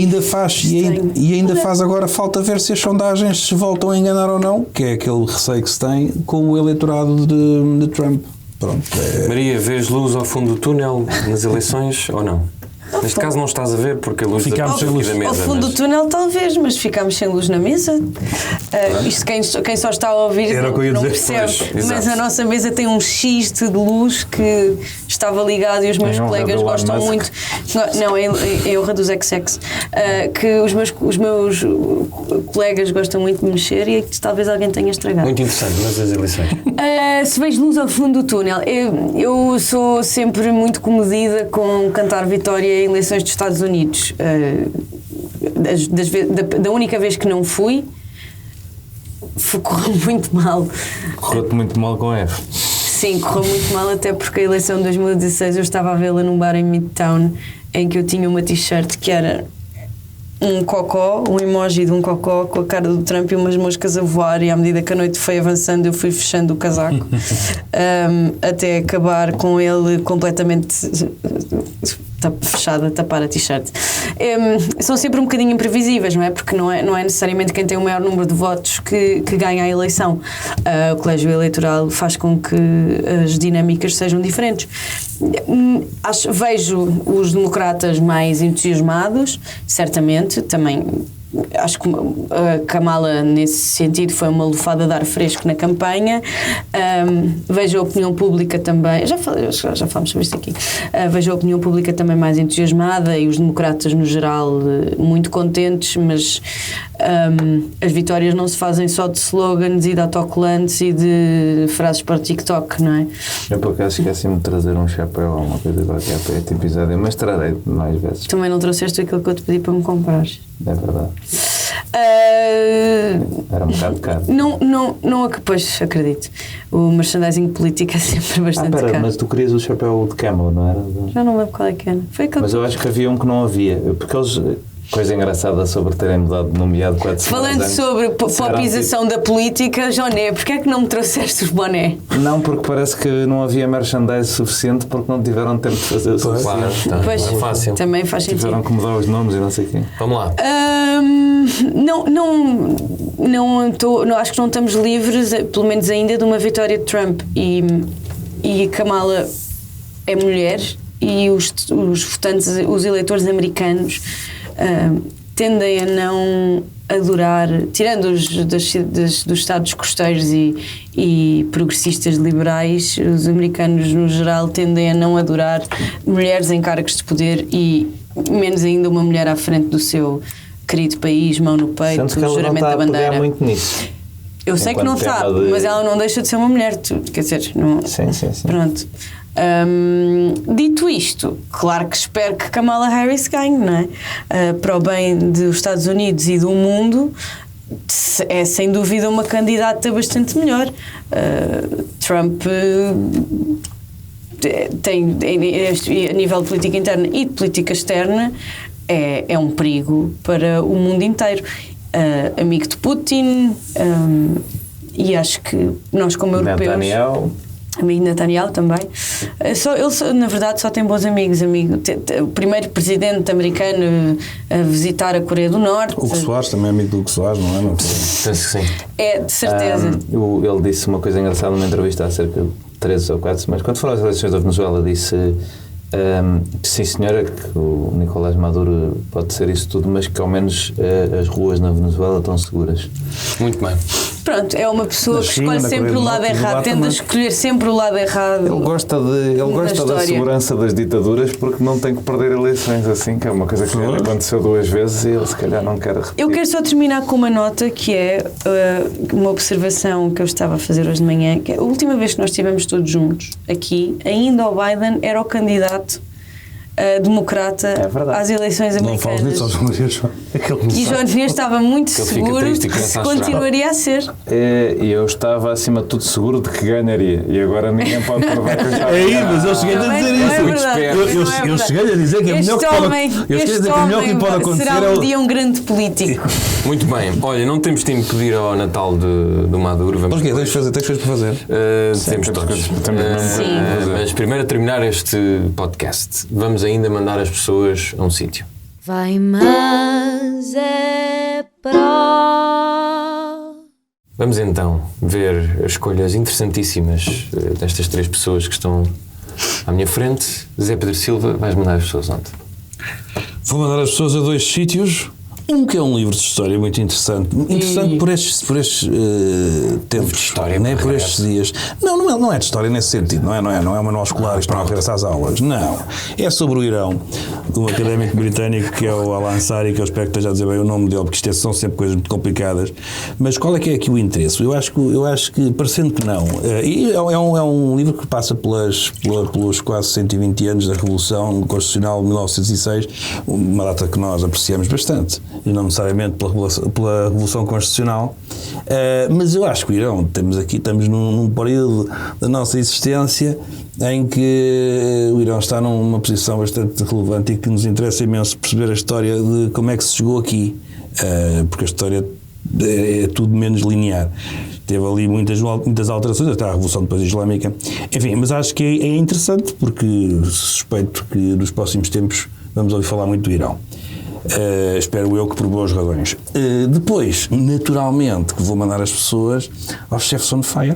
ainda faz agora falta ver se as sondagens se voltam a enganar ou não, que é aquele receio que se tem com o eleitorado de Trump. Pronto. Maria, vês luz ao fundo do túnel nas eleições ou não? Neste caso não estás a ver porque a luz ficámos sem luz da mesa. Ao fundo do túnel talvez, mas ficámos sem luz na mesa. Isto quem só está a ouvir não percebe. Pois, mas a nossa mesa tem um X de luz que estava ligado e os meus colegas gostam muito. Não, é honra dos XX. Que os meus colegas gostam muito de mexer e talvez alguém tenha estragado. Muito interessante, mas as eleições. Se vejo luz ao fundo do túnel, eu sou sempre muito comedida com cantar vitória em eleições dos Estados Unidos. Da única vez que não fui, correu muito mal. Correu-te muito mal com F. Sim, correu muito mal, até porque a eleição de 2016 eu estava a vê-la num bar em Midtown em que eu tinha uma t-shirt que era um cocó, um emoji de um cocó com a cara do Trump e umas moscas a voar, e à medida que a noite foi avançando eu fui fechando o casaco até acabar com ele completamente fechada, tapar a t-shirt. São sempre um bocadinho imprevisíveis, não é? Porque não é necessariamente quem tem o maior número de votos que ganha a eleição. O colégio eleitoral faz com que as dinâmicas sejam diferentes. Vejo os democratas mais entusiasmados, certamente, também. Acho que a Kamala, nesse sentido, foi uma lufada de ar fresco na campanha. Vejo a opinião pública também, já falamos sobre isto aqui, vejo a opinião pública também mais entusiasmada e os democratas, no geral, muito contentes, mas as vitórias não se fazem só de slogans e de autocolantes e de frases para o TikTok, não é? Eu por acaso esqueci-me de trazer um chapéu ou uma coisa qualquer para este episódio, mas trarei mais vezes. Também não trouxeste aquilo que eu te pedi para me comprar. É verdade. Era um bocado caro. Não, pois, acredito. O merchandising político é sempre bastante caro. Mas tu querias o chapéu de camel, não era? Já não lembro qual é que era. Mas eu acho que havia um que não havia, porque eles... Coisa engraçada sobre terem mudado de nomeado 4 semanas Falando antes, sobre popização da política, Joné, porquê é que não me trouxeste os boné? Não, porque parece que não havia merchandise suficiente porque não tiveram tempo de fazer o suficiente. Claro, Pois, é fácil. Também faz sentido. Tiveram que mudar os nomes e não sei o quê. Vamos lá. Não, acho que não estamos livres, pelo menos ainda, de uma vitória de Trump. E Kamala é mulher e os votantes, os eleitores americanos tendem a não adorar, tirando dos estados costeiros e progressistas liberais, os americanos no geral tendem a não adorar mulheres em cargos de poder e menos ainda uma mulher à frente do seu querido país, mão no peito, juramento da bandeira. Muito nisso. Eu sei que não está, mas ela não deixa de ser uma mulher, quer dizer, não... Sim. Pronto. Dito isto, claro que espero que Kamala Harris ganhe, não é? Para o bem dos Estados Unidos e do mundo, é sem dúvida uma candidata bastante melhor. Trump tem, a nível de política interna e de política externa, é um perigo para o mundo inteiro. Amigo de Putin, e acho que nós, como europeus. Amigo de Netanyahu também. Ele, na verdade, só tem bons amigos. O primeiro presidente americano a visitar a Coreia do Norte. Hugo Soares também é amigo do Hugo Soares, não é? Não Penso que sim. É, de certeza. Ele disse uma coisa engraçada numa entrevista há cerca de 3 ou 4 semanas. Quando foram as eleições da Venezuela, disse sim senhora, que o Nicolás Maduro pode ser isso tudo, mas que ao menos as ruas na Venezuela estão seguras. Muito bem. Pronto, é uma pessoa que escolhe sempre o lado errado, tende a escolher sempre o lado errado. Ele gosta da segurança das ditaduras porque não tem que perder eleições assim, que é uma coisa que aconteceu 2 vezes e ele se calhar não quer repetir. Eu quero só terminar com uma nota que é uma observação que eu estava a fazer hoje de manhã, que é a última vez que nós estivemos todos juntos aqui, ainda o Biden era o candidato democrata às eleições americanas. Não falo nisso, e João Dias estava muito seguro que continuaria a ser. E eu estava acima de tudo seguro de que ganharia. E agora ninguém pode provar que eu estava. Mas eu cheguei a dizer isso. Eu cheguei a dizer que a melhor que pode acontecer será um dia um grande político. Muito bem. Olha, não temos tempo de pedir ao Natal do Maduro. Vamos porquê? Tens coisas para fazer? Temos todos. Mas primeiro, a terminar este podcast, vamos ainda mandar as pessoas a um sítio. Vai, mas é para... Vamos então ver as escolhas interessantíssimas destas 3 pessoas que estão à minha frente. Zé Pedro Silva, vais mandar as pessoas onde? Vou mandar as pessoas a 2 sítios. Um que é um livro de história muito interessante. Interessante por estes tempos de história, não é? Por estes dias. Não é de história nesse sentido, não é um manual escolar para regressar às aulas. Não. É sobre o Irão, de um académico britânico que é o Al-Ansari, que eu espero que esteja a dizer bem o nome dele, porque isto são sempre coisas muito complicadas. Mas qual é que é aqui o interesse? Eu acho que parecendo que não. E é um livro que passa pelos quase 120 anos da Revolução Constitucional de 1906, uma data que nós apreciamos bastante. E não necessariamente pela Revolução Constitucional, mas eu acho que o Irão, estamos num período da nossa existência em que o Irão está numa posição bastante relevante e que nos interessa imenso perceber a história de como é que se chegou aqui, porque a história é tudo menos linear. teve ali muitas alterações, até a Revolução depois Islâmica. Enfim, mas acho que é interessante, porque suspeito que nos próximos tempos vamos ouvir falar muito do Irão. Espero eu que por boas razões. Depois, naturalmente, que vou mandar as pessoas ao Chefs on Fire.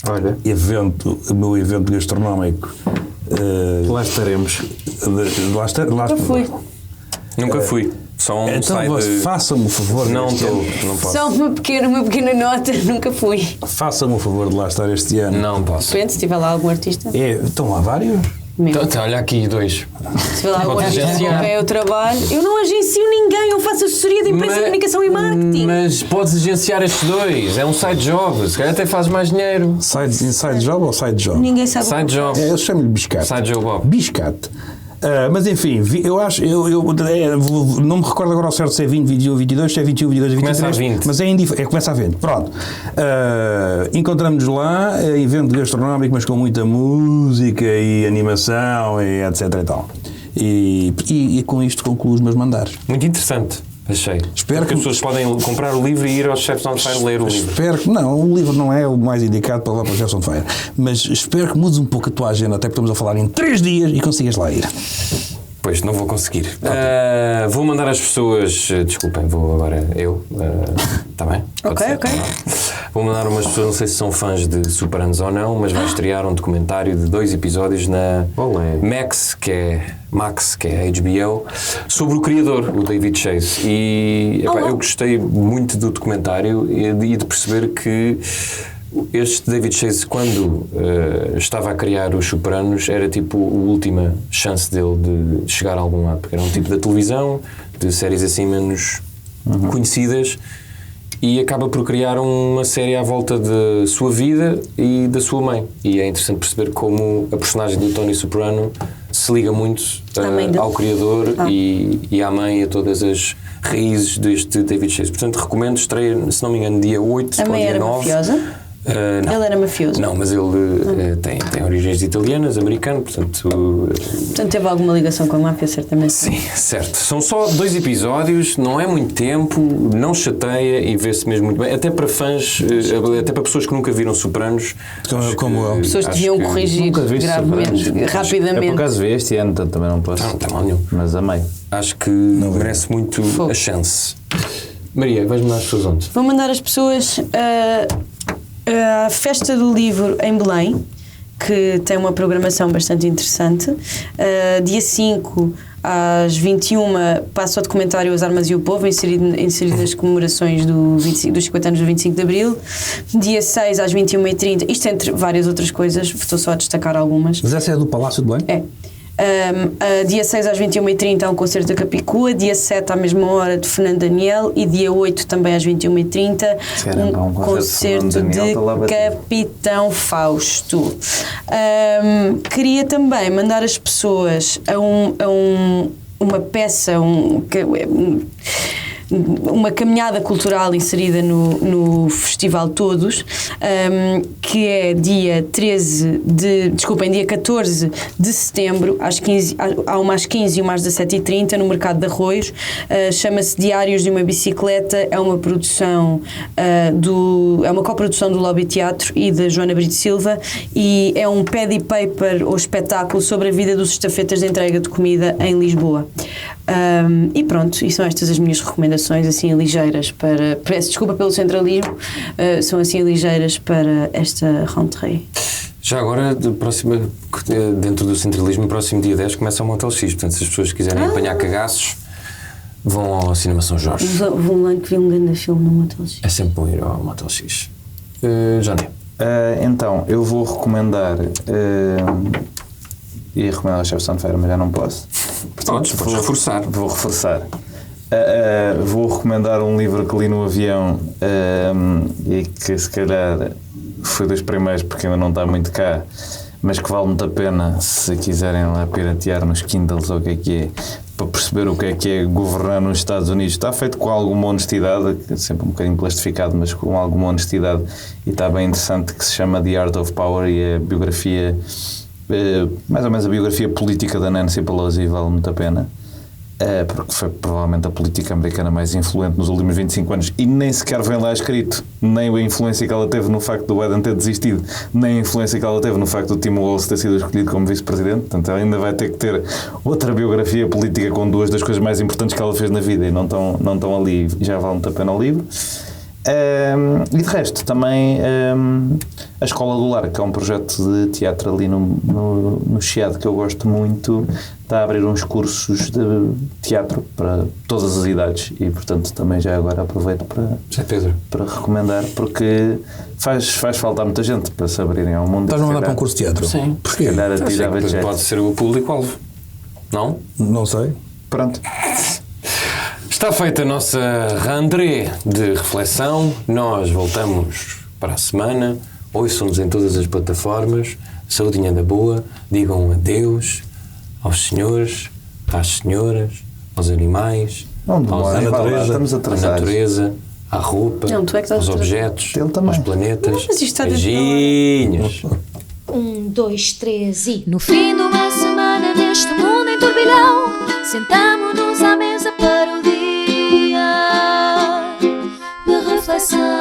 Olha, O meu evento gastronómico. lá estaremos. Eu fui. Nunca fui. Só um Então, site. faça-me o favor. Não este estou, ano. não posso. Só uma pequena nota, nunca fui. Faça-me o favor de lá estar este ano. Não posso. Depende, se tiver lá algum artista. Estão lá vários. Então, olha aqui 2. Se tiver lá algum Pode artista com agenciar. quem eu trabalho. Eu não agencio ninguém, eu faço assessoria de imprensa, comunicação e marketing. Mas podes agenciar estes 2. É um side job. Se calhar até fazes mais dinheiro. Inside job ou side job? Ninguém sabe. Side job. Eu chamo-lhe biscate. Side job, Bob. Biscate. Mas enfim, eu acho, não me recordo agora ao certo se é 20, 21, 22, se é 21, 22, 23. Começa a 20. Mas é indiferente, começa a 20. Pronto. Encontramos-nos lá, evento gastronómico, mas com muita música e animação e etc e tal. E com isto concluo os meus mandares. Muito interessante. Achei. Espero Porque que- as pessoas podem comprar o livro e ir aos Chefs on Fire ler o livro. Espero que não, o livro não é o mais indicado para lá para o Chefs on Fire, mas espero que mudes um pouco a tua agenda, até porque estamos a falar em 3 dias e consigas lá ir. Pois, não vou conseguir. Vou mandar as pessoas. Desculpem, vou agora eu. Está bem? Pode Ok, ser? ok. Vou mandar umas pessoas, não sei se são fãs de Super-Anos ou não, mas vai estrear um documentário de 2 episódios na Max, que é a HBO, sobre o criador, o David Chase. E epá, eu gostei muito do documentário e de perceber que este David Chase, quando estava a criar os Super-Anos, era tipo a última chance dele de chegar a algum lado, porque era um tipo da televisão, de séries assim menos conhecidas, e acaba por criar uma série à volta da sua vida e da sua mãe. E é interessante perceber como a personagem do Tony Soprano se liga muito À mãe dele? ao criador e à mãe, a todas as raízes deste David Chase. Portanto, recomendo, estreia, se não me engano, dia 8 A ou mãe dia era 9. mafiosa? Não. Ele era mafioso? Não, mas ele tem origens italianas, americano, portanto... Portanto, teve alguma ligação com a máfia, certamente. Sim, certo. São só 2 episódios, não é muito tempo, não chateia e vê-se mesmo muito bem. Até para fãs, até para pessoas que nunca viram Sopranos. Como eu. Pessoas acho deviam que- corrigir Nunca viste gravemente, Sopranos? Eu por rapidamente. acaso vi este ano, portanto também não posso. Não tem mal nenhum. Mas amei. Acho que merece muito a chance. Maria, vais mandar as pessoas onde? Vou mandar as pessoas à Festa do Livro em Belém, que tem uma programação bastante interessante. Dia 5 às 21 passa o documentário As Armas e o Povo, inserido nas comemorações dos 50 anos do 25 de Abril. Dia 6 às 21h30, isto entre várias outras coisas, estou só a destacar algumas. Mas essa é do Palácio de Belém? É. Dia 6 às 21h30 há um concerto da Capicua, dia 7 à mesma hora de Fernando Daniel e dia 8 também às 21h30 um concerto de Fernando Daniel, está lá de batido. Capitão Fausto. Queria também mandar as pessoas a uma peça, uma caminhada cultural inserida no Festival Todos, que é dia 14 de setembro, há uma às 15 e uma às 17h30 no Mercado de Arroios. Chama-se Diários de uma Bicicleta, é uma produção é uma coprodução do Lobby Teatro e da Joana Brito Silva, e é um paddy paper ou espetáculo sobre a vida dos estafetas de entrega de comida em Lisboa. E pronto, e são estas as minhas recomendações assim ligeiras para... Peço desculpa pelo centralismo, são assim ligeiras para esta rentrée. Já agora, dentro do centralismo, próximo dia 10 começa o Motel X, portanto se as pessoas quiserem apanhar cagaços, vão ao Cinema São Jorge. Vou lá que vi um grande filme no Motel X. É sempre bom ir ao Motel X. Johnny. Então, eu vou recomendar. Ia recomendar o Chefs on Fire, mas já não posso. Podes reforçar. Vou reforçar. Vou recomendar um livro que li no avião e que se calhar foi dos primeiros porque ainda não está muito cá, mas que vale muito a pena se quiserem lá piratear nos Kindles ou o que é, para perceber o que é governar nos Estados Unidos. Está feito com alguma honestidade, sempre um bocadinho plastificado, mas com alguma honestidade, e está bem interessante, que se chama The Art of Power, e é a biografia, mais ou menos a biografia política da Nancy Pelosi, vale muito a pena. porque foi provavelmente a política americana mais influente nos últimos 25 anos e nem sequer vem lá escrito nem a influência que ela teve no facto do Biden ter desistido, nem a influência que ela teve no facto do Tim Walz ter sido escolhido como vice-presidente. Portanto, ela ainda vai ter que ter outra biografia política com duas das coisas mais importantes que ela fez na vida e não estão ali, já vale muito a pena o livro. E de resto, também a Escola do Lar, que é um projeto de teatro ali no Chiado que eu gosto muito, está a abrir uns cursos de teatro para todas as idades e, portanto, também já agora aproveito para recomendar, porque faz falta a muita gente para se abrirem ao mundo. Estás a mandar para um curso de teatro? Sim. Porquê? Calhar atirava de jeito. Pode ser o público-alvo. Não? Não sei. Pronto. Está feita a nossa rentrée de reflexão. Nós voltamos para a semana. Ouçam-nos em todas as plataformas. Saudinha da boa. Digam adeus aos senhores, às senhoras, aos animais, à natureza, à roupa, Não, tu é que estás aos a objetos, Ele também. aos planetas. Não, mas isto está dentro da Beijinhos. 1, 2, 3 e... No fim de uma semana neste mundo em turbilhão, sentamo-nos à mesa para o dia de reflexão.